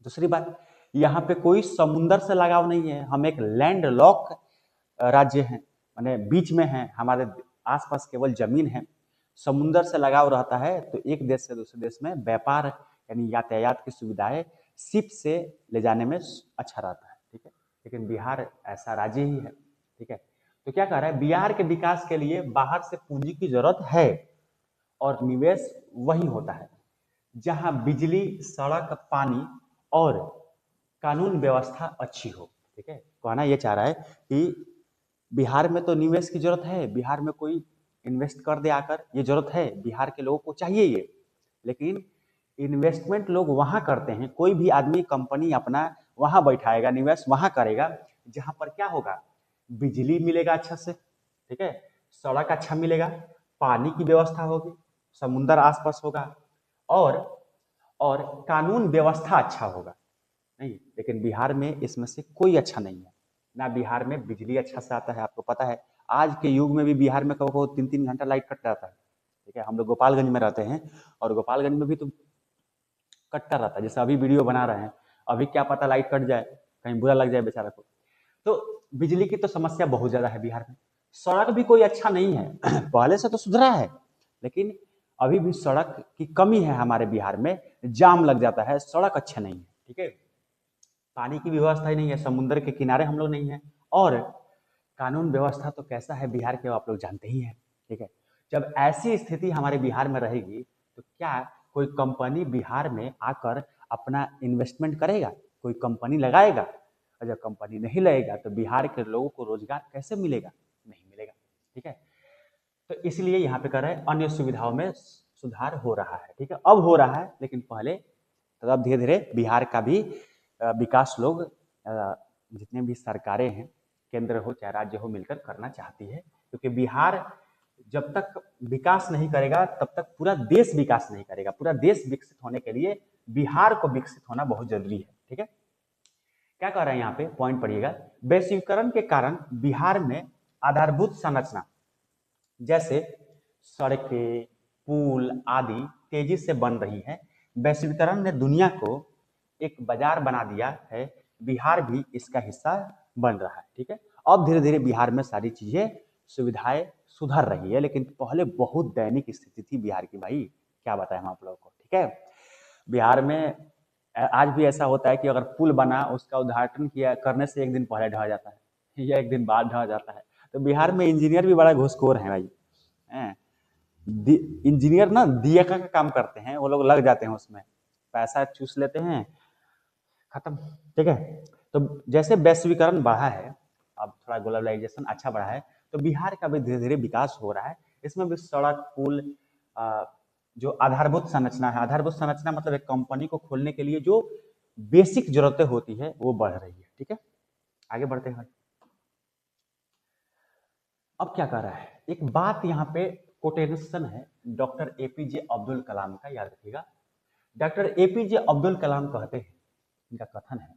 दूसरी बात, यहाँ पे कोई समुंदर से लगाव नहीं है, हम एक लैंड लॉक राज्य हैं, माने बीच में है, हमारे आसपास केवल जमीन है। समुंदर से लगाव रहता है तो एक देश से दूसरे देश में व्यापार यानी यातायात की सुविधाएं शिप से ले जाने में अच्छा रहता है। ठीक है, लेकिन बिहार ऐसा राज्य ही है। ठीक है, तो क्या कह रहा है, बिहार के विकास के लिए बाहर से पूंजी की जरूरत है, और निवेश वही होता है जहां बिजली, सड़क, पानी और कानून व्यवस्था अच्छी हो। ठीक है, कहना ये चाह रहा है कि बिहार में तो निवेश की जरूरत है, बिहार में कोई इन्वेस्ट कर दे आकर, ये जरूरत है, बिहार के लोगों को चाहिए ये। लेकिन इन्वेस्टमेंट लोग वहां करते हैं, कोई भी आदमी कंपनी अपना वहां बैठाएगा, निवेश वहां करेगा जहां पर क्या होगा, बिजली मिलेगा अच्छा से, ठीक है, सड़क अच्छा मिलेगा, पानी की व्यवस्था होगी, समुंदर आसपास होगा, और और कानून व्यवस्था अच्छा होगा। नहीं, लेकिन बिहार में इसमें से कोई अच्छा नहीं है। ना बिहार में बिजली अच्छा से आता है, आपको पता है आज के युग में भी बिहार में कभी 3-3 घंटा लाइट कट जाता है। ठीक है, हम लोग गोपालगंज में रहते हैं और गोपालगंज में भी तो कटता रहता है। जैसे अभी वीडियो बना रहे हैं, अभी क्या पता लाइट कट जाए, कहीं बुरा लग जाए बेचारा को। तो बिजली की तो समस्या बहुत ज्यादा है बिहार में। सड़क भी कोई अच्छा नहीं है पहले से तो सुधरा है, लेकिन अभी भी सड़क की कमी है हमारे बिहार में, जाम लग जाता है, सड़क अच्छे नहीं है। ठीक है, पानी की व्यवस्था ही नहीं है, समुद्र के किनारे हम लोग नहीं है, और कानून व्यवस्था तो कैसा है बिहार के आप लोग जानते ही हैं। ठीक है, जब ऐसी स्थिति हमारे बिहार में रहेगी तो क्या कोई कंपनी बिहार में आकर अपना इन्वेस्टमेंट करेगा, कोई कंपनी लगाएगा? और जब कंपनी नहीं लगेगा तो बिहार के लोगों को रोजगार कैसे मिलेगा? नहीं मिलेगा। ठीक है, तो इसलिए यहाँ पे कह रहे हैं अन्य सुविधाओं में सुधार हो रहा है। ठीक है, अब हो रहा है, लेकिन पहले तो अब धीरे धीरे बिहार का भी विकास लोग जितने भी सरकारें हैं, केंद्र हो चाहे राज्य हो, मिलकर करना चाहती है, क्योंकि बिहार जब तक विकास नहीं करेगा तब तक पूरा देश विकास नहीं करेगा। पूरा देश विकसित होने के लिए बिहार को विकसित होना बहुत जरूरी है। ठीक है, क्या कह रहे हैं यहाँ पे, पॉइंट पढ़िएगा। वैश्वीकरण के कारण बिहार में आधारभूत संरचना जैसे सड़कें, पुल आदि तेजी से बन रही है। वैश्वीकरण ने दुनिया को एक बाजार बना दिया है, बिहार भी इसका हिस्सा बन रहा है। ठीक है, अब धीरे धीरे बिहार में सारी चीजें, सुविधाएं सुधर रही है, लेकिन पहले बहुत दैनिक स्थिति थी बिहार की, भाई क्या बताएं हम आप लोगों को। ठीक है, बिहार में आज भी ऐसा होता है कि अगर पुल बना, उसका उद्घाटन किया करने से एक दिन पहले ढह जाता है या एक दिन बाद ढह जाता है। तो बिहार में इंजीनियर भी बड़ा घूसखोर है भाई। इंजीनियर ना दिया का काम करते हैं, वो लोग लग जाते हैं उसमें, पैसा चूस लेते हैं, खत्म। ठीक है, तो जैसे वैश्वीकरण बढ़ा है, अब थोड़ा ग्लोबलाइजेशन अच्छा बढ़ा है, तो बिहार का भी धीरे धीरे विकास हो रहा है। इसमें भी सड़क, पुल, जो आधारभूत संरचना है, आधारभूत संरचना मतलब एक कंपनी को खोलने के लिए जो बेसिक जरूरतें होती है वो बढ़ रही है। ठीक है, आगे बढ़ते हैं। अब क्या कर रहा है, एक बात यहाँ पे कोटेशन है डॉक्टर एपीजे अब्दुल कलाम का, याद रखिएगा। डॉक्टर एपीजे अब्दुल कलाम कहते हैं, इनका कथन है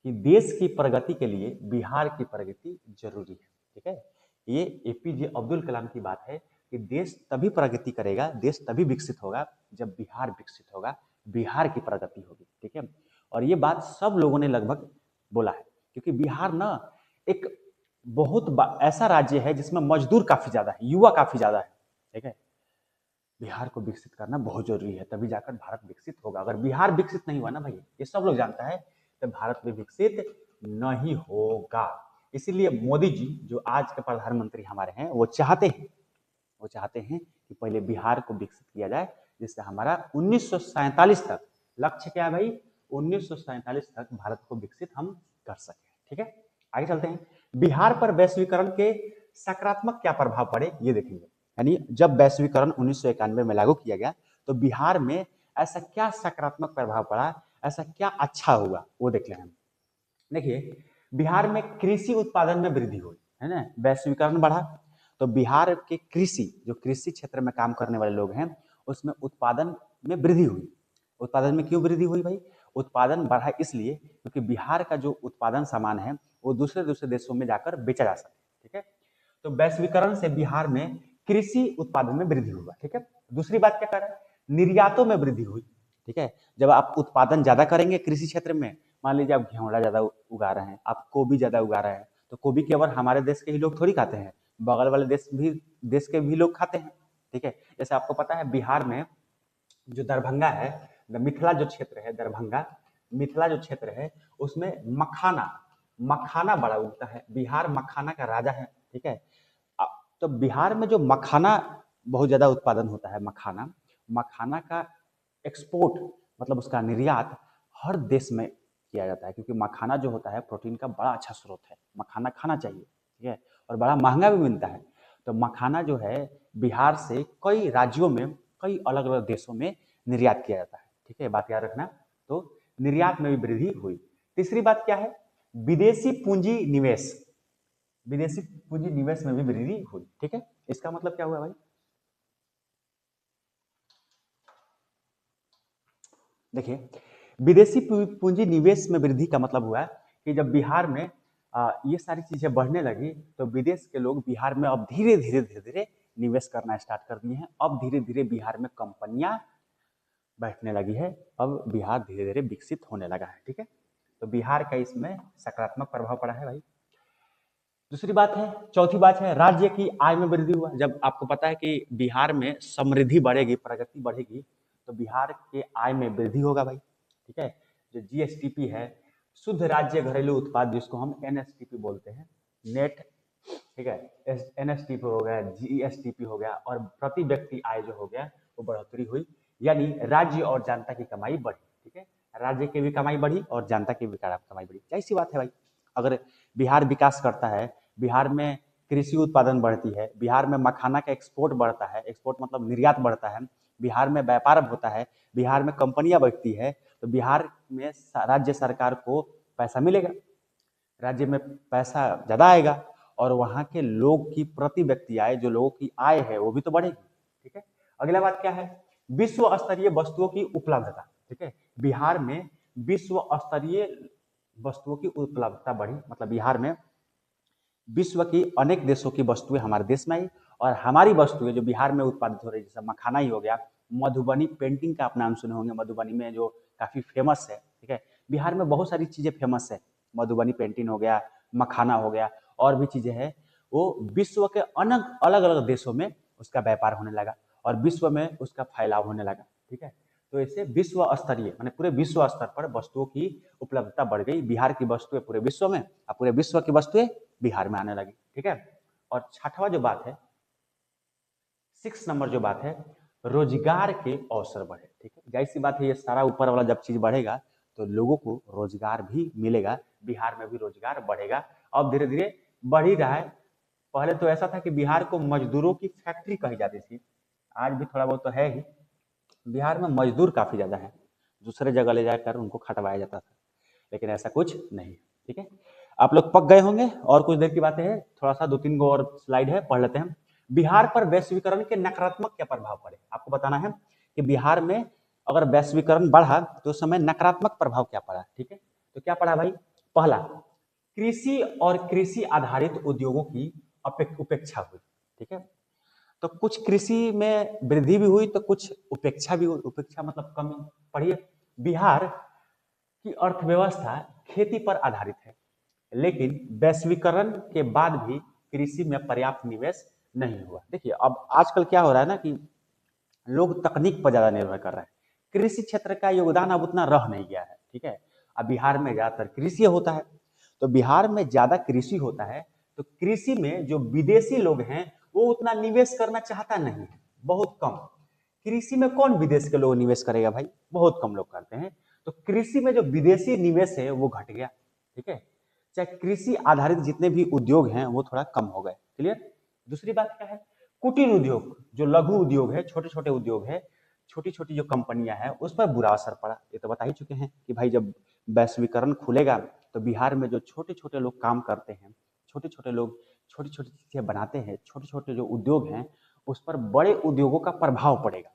कि देश की प्रगति के लिए बिहार की प्रगति जरूरी है। ठीक है, ये एपीजे अब्दुल कलाम की बात है कि देश तभी प्रगति करेगा, देश तभी विकसित होगा जब बिहार विकसित होगा, बिहार की प्रगति होगी। ठीक है, और ये बात सब लोगों ने लगभग बोला है, क्योंकि बिहार ना एक बहुत ऐसा राज्य है जिसमें मजदूर काफी ज्यादा है, युवा काफी ज्यादा है। ठीक है, बिहार को विकसित करना बहुत जरूरी है, तभी जाकर भारत विकसित होगा। अगर बिहार विकसित नहीं हुआ ना भाई, ये सब लोग जानता है, तो भारत भी विकसित नहीं होगा। इसीलिए मोदी जी जो आज के प्रधानमंत्री हमारे हैं, वो चाहते हैं कि पहले बिहार को विकसित किया जाए, जिससे हमारा 1947 तक लक्ष्य क्या है भाई, 1947 तक भारत को विकसित हम कर सके। ठीक है, आगे चलते हैं। बिहार पर वैश्वीकरण के सकारात्मक क्या प्रभाव पड़े ये देखेंगे। यानी जब वैश्वीकरण 1991 में लागू किया गया तो बिहार में ऐसा क्या सकारात्मक प्रभाव पड़ा, ऐसा क्या अच्छा हुआ, वो देख लें हम। देखिए, बिहार में कृषि उत्पादन में वृद्धि हुई है ना, वैश्वीकरण बढ़ा तो बिहार के कृषि, जो कृषि क्षेत्र में काम करने वाले लोग हैं, उसमें उत्पादन में वृद्धि हुई। उत्पादन में क्यों वृद्धि हुई भाई? उत्पादन बढ़ा इसलिए क्योंकि बिहार का जो उत्पादन सामान है वो दूसरे दूसरे देशों में जाकर बेचा जा सके। ठीक है, तो वैश्वीकरण से बिहार में कृषि उत्पादन में वृद्धि हुआ। ठीक है, दूसरी बात क्या कर रहा है, निर्यातों में वृद्धि हुई। ठीक है, जब आप उत्पादन ज्यादा करेंगे कृषि क्षेत्र में, मान लीजिए आप घेवड़ा ज्यादा उगा रहे हैं, आप गोभी ज्यादा उगा रहे हैं, तो गोभी केवल हमारे देश के ही लोग थोड़ी खाते हैं, बगल वाले देश के भी लोग खाते हैं। ठीक है, जैसे आपको पता है बिहार में जो दरभंगा है, मिथिला जो क्षेत्र है, दरभंगा मिथिला जो क्षेत्र है, उसमें मखाना मखाना बड़ा उगता है, बिहार मखाना का राजा है। ठीक है, तो बिहार में जो मखाना बहुत ज़्यादा उत्पादन होता है मखाना। मखाना का एक्सपोर्ट मतलब उसका निर्यात हर देश में किया जाता है, क्योंकि मखाना जो होता है प्रोटीन का बड़ा अच्छा स्रोत है। मखाना खाना चाहिए, ठीक है, और बड़ा महंगा भी मिलता है। तो मखाना जो है बिहार से कई राज्यों में, कई अलग अलग देशों में निर्यात किया जाता है, ठीक है, बात याद रखना। तो निर्यात में भी वृद्धि हुई। तीसरी बात क्या है? विदेशी पूंजी निवेश। विदेशी पूंजी निवेश में भी वृद्धि हुई, ठीक है। इसका मतलब क्या हुआ भाई? देखिए, विदेशी पूंजी निवेश में वृद्धि का मतलब हुआ कि जब बिहार में ये सारी चीजें बढ़ने लगी तो विदेश के लोग बिहार में अब धीरे धीरे धीरे धीरे निवेश करना स्टार्ट कर दिए हैं। अब धीरे धीरे बिहार में कंपनियां बैठने लगी है। अब बिहार धीरे धीरे विकसित होने लगा है, ठीक है। तो बिहार का इसमें सकारात्मक प्रभाव पड़ा है भाई। दूसरी बात है, चौथी बात है, राज्य की आय में वृद्धि हुआ। जब आपको पता है कि बिहार में समृद्धि बढ़ेगी, प्रगति बढ़ेगी, तो बिहार के आय में वृद्धि होगा भाई, ठीक है। जो जीएसटीपी है, शुद्ध राज्य घरेलू उत्पाद, जिसको हम एनएसटीपी बोलते हैं, नेट, ठीक है, एनएसटीपी हो गया, जीएसटीपी हो गया, और प्रति व्यक्ति आय जो हो गया वो बढ़ोतरी हुई, यानी राज्य और जनता की कमाई बढ़ी, ठीक है। राज्य की भी कमाई बढ़ी और जनता की भी कमाई बढ़ी। क्या सी बात है भाई? अगर बिहार विकास करता है, बिहार में कृषि उत्पादन बढ़ती है, बिहार में मखाना का एक्सपोर्ट बढ़ता है, एक्सपोर्ट मतलब निर्यात बढ़ता है, बिहार में व्यापार होता है, बिहार में कंपनियां बढ़ती है, तो बिहार में राज्य सरकार को पैसा मिलेगा, राज्य में पैसा ज़्यादा आएगा, और वहाँ के लोग की प्रति व्यक्ति आय, जो लोगों की आय है वो भी तो बढ़ेगी, ठीक है। अगला बात क्या है? विश्व स्तरीय वस्तुओं की उपलब्धता, ठीक है। बिहार में विश्व स्तरीय वस्तुओं की उपलब्धता बढ़ी, मतलब बिहार में विश्व की अनेक देशों की वस्तुएं हमारे देश में आई, और हमारी वस्तुएं जो बिहार में उत्पादित हो रही है, जैसे मखाना ही हो गया, मधुबनी पेंटिंग का आप नाम सुने होंगे, मधुबनी में जो काफी फेमस है, ठीक है। बिहार में बहुत सारी चीजें फेमस है, मधुबनी पेंटिंग हो गया, मखाना हो गया, और भी चीजें हैं। वो विश्व के अलग अलग देशों में उसका व्यापार होने लगा और विश्व में उसका फैलाव होने लगा, ठीक है। तो ऐसे विश्व स्तरीय माने पूरे विश्व स्तर पर वस्तुओं की उपलब्धता बढ़ गई। बिहार की वस्तुएं पूरे विश्व में और पूरे विश्व की वस्तुएं बिहार में आने लगी, ठीक है। और छठवां जो बात है, 6 नंबर जो बात है, रोजगार के अवसर बढ़े, ठीक है। जाहिर सी बात है, ये सारा ऊपर वाला जब चीज बढ़ेगा तो लोगों को रोजगार भी मिलेगा, बिहार में भी रोजगार बढ़ेगा। अब धीरे धीरे बढ़ ही रहा है। पहले तो ऐसा था कि बिहार को मजदूरों की फैक्ट्री कही जाती थी, आज भी थोड़ा बहुत तो है ही। बिहार में मजदूर काफी ज्यादा है, दूसरे जगह ले जाकर उनको खटवाया जाता था, लेकिन ऐसा कुछ नहीं, ठीक है। आप लोग पक गए होंगे, और कुछ देर की बातें हैं, थोड़ा सा 2-3 गो और स्लाइड है, पढ़ लेते हैं। बिहार पर वैश्वीकरण के नकारात्मक क्या प्रभाव पड़े, आपको बताना है कि बिहार में अगर वैश्वीकरण बढ़ा तो उस समय नकारात्मक प्रभाव क्या पड़ा, ठीक है। तो क्या पड़ा भाई? पहला, कृषि और कृषि आधारित उद्योगों की उपेक्षा हुई, ठीक है। तो कुछ कृषि में वृद्धि भी हुई तो कुछ उपेक्षा भी हुई। उपेक्षा मतलब कमी। पढ़िए, बिहार की अर्थव्यवस्था खेती पर आधारित है, लेकिन वैश्वीकरण के बाद भी कृषि में पर्याप्त निवेश नहीं हुआ। देखिए, अब आजकल क्या हो रहा है ना कि लोग तकनीक पर ज्यादा निर्भर कर रहे हैं, कृषि क्षेत्र का योगदान अब उतना रह नहीं गया है, ठीक है। अब बिहार में ज्यादातर कृषि होता है, तो बिहार में ज्यादा कृषि होता है, तो कृषि में जो विदेशी लोग हैं वो उतना निवेश करना चाहता नहीं है, बहुत कम। कृषि में कौन विदेश के लोग निवेश करेगा भाई? बहुत कम लोग करते हैं। तो कृषि में जो विदेशी निवेश है वो घट गया, ठीक है। चाहे कृषि आधारित जितने भी उद्योग हैं वो थोड़ा कम हो गए। क्लियर? दूसरी बात क्या है? कुटीर उद्योग, जो लघु उद्योग है, छोटे छोटे उद्योग है, छोटी छोटी जो कंपनियां हैं, उस पर बुरा असर पड़ा। ये तो बता ही चुके हैं कि भाई जब वैश्वीकरण खुलेगा तो बिहार में जो छोटे छोटे लोग काम करते हैं, छोटे छोटे लोग छोटी छोटी चीजें बनाते हैं, छोटे छोटे जो उद्योग हैं, उस पर बड़े उद्योगों का प्रभाव पड़ेगा।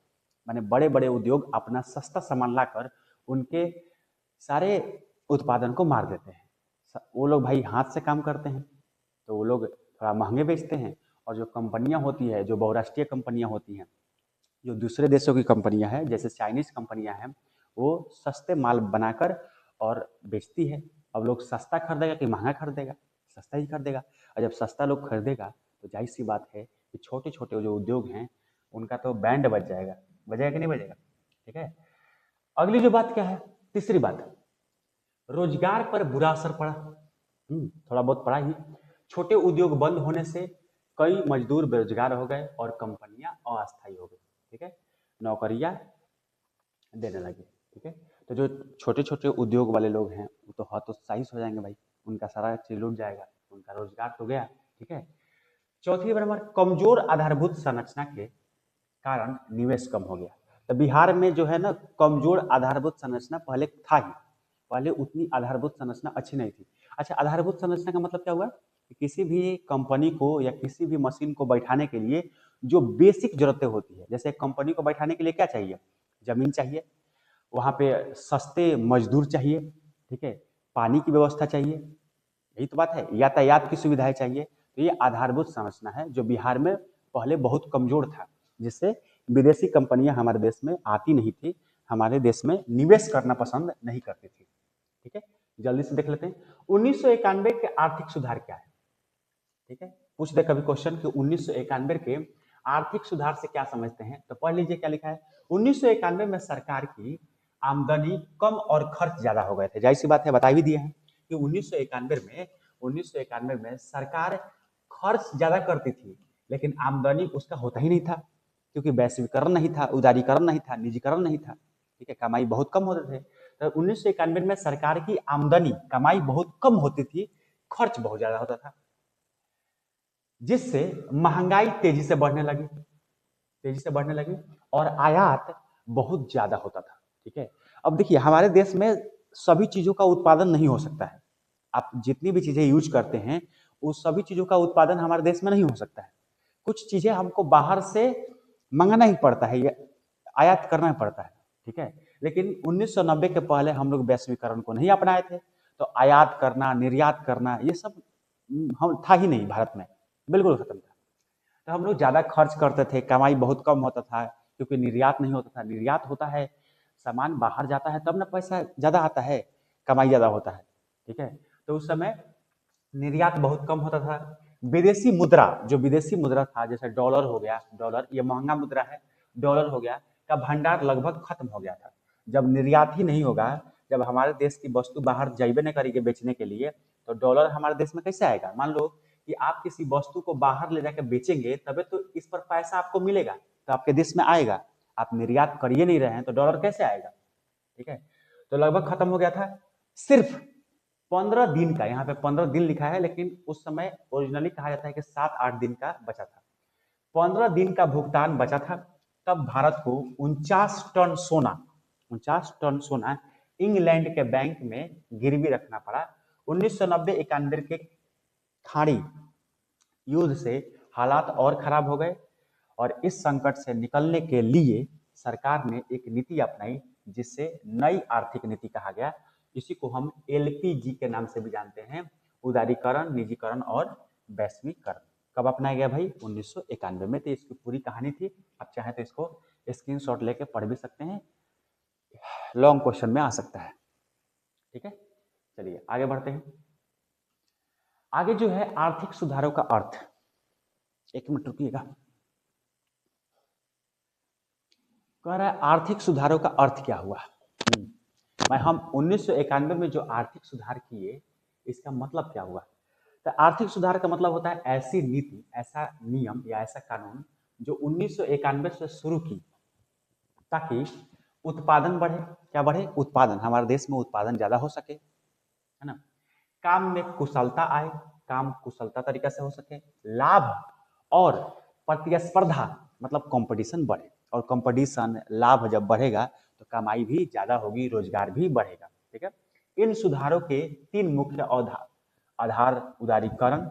माने बड़े बड़े उद्योग अपना सस्ता सामान लाकर उनके सारे उत्पादन को मार देते हैं। वो लोग भाई हाथ से काम करते हैं, तो वो लोग थोड़ा महंगे बेचते हैं, और जो कंपनियां होती है, जो बहुराष्ट्रीय कंपनियां होती हैं, जो दूसरे देशों की कंपनियां हैं, जैसे चाइनीज कंपनियां हैं, वो सस्ते माल बनाकर और बेचती है। अब लोग सस्ता खरीदेगा कि महंगा खरीदेगा? सस्ता ही खरीदेगा। और जब सस्ता लोग खरीदेगा तो जाहिर सी बात है कि छोटे छोटे जो उद्योग हैं उनका तो बैंड बज जाएगा। बजेगा कि नहीं बजेगा? ठीक है। अगली जो बात क्या है, तीसरी बात, रोजगार पर बुरा असर पड़ा। थोड़ा बहुत पड़ा ही। छोटे उद्योग बंद होने से कई मजदूर बेरोजगार हो गए और कंपनियां अस्थायी हो गई। ठीक है, नौकरियां देने लगे। ठीक है, तो जो छोटे छोटे उद्योग वाले लोग हैं वो तो हतोत्साहित हो जाएंगे भाई, उनका सारा चीज लूट जाएगा, उनका रोजगार तो गया। ठीक है, चौथी नंबर, कमजोर आधारभूत संरचना के कारण निवेश कम हो गया। तो बिहार में जो है ना, कमजोर आधारभूत संरचना पहले था ही, पहले उतनी आधारभूत संरचना अच्छी नहीं थी। अच्छा, आधारभूत संरचना का मतलब क्या हुआ कि किसी भी कंपनी को या किसी भी मशीन को बैठाने के लिए जो बेसिक जरूरतें होती है, जैसे कंपनी को बैठाने के लिए क्या चाहिए, जमीन चाहिए, वहाँ पे सस्ते मजदूर चाहिए, ठीक है, पानी की व्यवस्था चाहिए, यही तो बात है, यातायात की सुविधाएं चाहिए। तो ये आधारभूत संरचना है जो बिहार में पहले बहुत कमजोर था, जिससे विदेशी कंपनियां हमारे देश में आती नहीं थी, हमारे देश में निवेश करना पसंद नहीं करती थी। ठीक है, जल्दी से देख लेते हैं 1991 के आर्थिक सुधार क्या है। ठीक है, पूछ दे कभी क्वेश्चन कि 1991 के आर्थिक सुधार से क्या समझते हैं, तो पढ़ लीजिए क्या लिखा है। 1991 में सरकार की आमदनी कम और खर्च ज्यादा हो गए थे। जाहिर सी बात है, बता भी दिए हैं कि 1991 में सरकार खर्च ज्यादा करती थी, लेकिन आमदनी उसका होता ही नहीं था, क्योंकि वैश्वीकरण नहीं था, उदारीकरण नहीं था, निजीकरण नहीं था। ठीक है, कमाई बहुत कम होते थे। तो 1991 में सरकार की आमदनी, कमाई बहुत कम होती थी, खर्च बहुत ज्यादा होता था, जिससे महंगाई तेजी से बढ़ने लगी और आयात बहुत ज्यादा होता था। ठीक है, अब देखिए हमारे देश में सभी चीजों का उत्पादन नहीं हो सकता है। आप जितनी भी चीजें यूज करते हैं उस सभी चीजों का उत्पादन हमारे देश में नहीं हो सकता है। कुछ चीजें हमको बाहर से मंगाना ही पड़ता है या आयात करना ही पड़ता है। ठीक है, लेकिन 1990 के पहले हम लोग वैश्वीकरण को नहीं अपनाए थे, तो आयात करना, निर्यात करना, ये सब हम था ही नहीं भारत में, बिल्कुल खत्म था। तो हम लोग ज्यादा खर्च करते थे, कमाई बहुत कम होता था, क्योंकि निर्यात नहीं होता था। निर्यात होता है, सामान बाहर जाता है तब ना पैसा ज्यादा आता है, कमाई ज्यादा होता है। ठीक है, तो उस समय निर्यात बहुत कम होता था। विदेशी मुद्रा, जो विदेशी मुद्रा था, जैसे डॉलर हो गया, डॉलर ये महंगा मुद्रा है, डॉलर हो गया, का भंडार लगभग खत्म हो गया था। जब निर्यात ही नहीं होगा, जब हमारे देश की वस्तु बाहर जाइबे नहीं करेगी बेचने के लिए, तो डॉलर हमारे देश में कैसे आएगा। मान लो कि आप किसी वस्तु को बाहर ले जाकर बेचेंगे, तबे तो इस पर पैसा आपको मिलेगा, तो आपके देश में आएगा। आप निर्यात करिए नहीं रहे हैं तो डॉलर कैसे आएगा। ठीक है, तो लगभग खत्म हो गया था। सिर्फ 15 दिन का, यहाँ पे 15 दिन लिखा है, लेकिन उस समय ओरिजिनली कहा जाता है कि 7-8 दिन का बचा था। 15 दिन का भुगतान बचा था, तब भारत को 49 टन सोना इंग्लैंड के बैंक में गिरवी रखना पड़ा। 1990-91 के खाड़ी युद्ध से हालात और खराब हो गए, और इस संकट से निकलने के लिए सरकार ने एक नीति अपनाई, जिससे नई आर्थिक नीति कहा गया। इसी को हम एलपीजी के नाम से भी जानते हैं, उदारीकरण, निजीकरण और वैश्वीकरण। कब अपनाया गया भाई, 1991 में। तो इसकी पूरी कहानी थी। आप चाहे तो इसको स्क्रीनशॉट लेके पढ़ भी सकते हैं, लॉन्ग क्वेश्चन में आ सकता है। ठीक है, चलिए आगे बढ़ते हैं। आगे जो है आर्थिक सुधारों का अर्थ, एक मिनट रुकिएगा। कह रहा है आर्थिक सुधारों का अर्थ क्या हुआ। मैं हम 1991 में जो आर्थिक सुधार किए, इसका मतलब क्या हुआ। तो आर्थिक सुधार का मतलब होता है ऐसी नीति, ऐसा नियम या ऐसा कानून जो 1991 से शुरू की, ताकि उत्पादन बढ़े। क्या बढ़े, उत्पादन, हमारे देश में उत्पादन ज्यादा हो सके, है ना। काम में कुशलता आए, काम कुशलता तरीका से हो सके, लाभ और प्रतिस्पर्धा मतलब कंपटीशन बढ़े, और कंपटीशन, लाभ जब बढ़ेगा तो कमाई भी ज्यादा होगी, रोजगार भी बढ़ेगा। ठीक है, इन सुधारों के 3 मुख्य आधार उदारीकरण,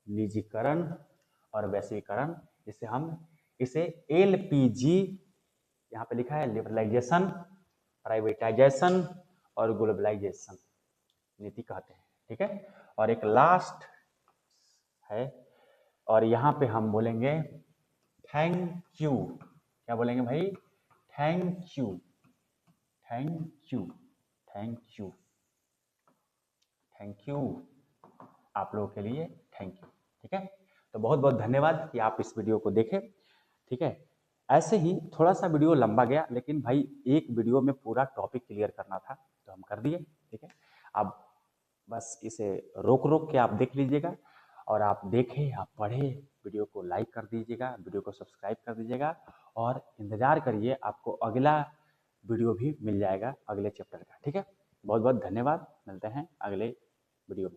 निजीकरण और वैश्वीकरण, जिसे हम इसे एलपीजी, यहाँ पे लिखा है लिबरलाइजेशन, प्राइवेटाइजेशन और ग्लोबलाइजेशन नीति कहते हैं। ठीक है, और एक लास्ट है, और यहाँ पे हम बोलेंगे थैंक यू। क्या बोलेंगे भाई, thank you, thank you, thank you, thank you आप लोगों के लिए, थैंक यू। ठीक है, तो बहुत बहुत धन्यवाद कि आप इस वीडियो को देखें। ठीक है, ऐसे ही थोड़ा सा वीडियो लंबा गया, लेकिन भाई एक वीडियो में पूरा टॉपिक क्लियर करना था तो हम कर दिए। ठीक है, अब बस इसे रोक रोक के आप देख लीजिएगा, और आप देखें, आप पढ़ें, वीडियो को लाइक कर दीजिएगा, वीडियो को सब्सक्राइब कर दीजिएगा और इंतज़ार करिए, आपको अगला वीडियो भी मिल जाएगा अगले चैप्टर का। ठीक है, बहुत बहुत धन्यवाद, मिलते हैं अगले वीडियो में।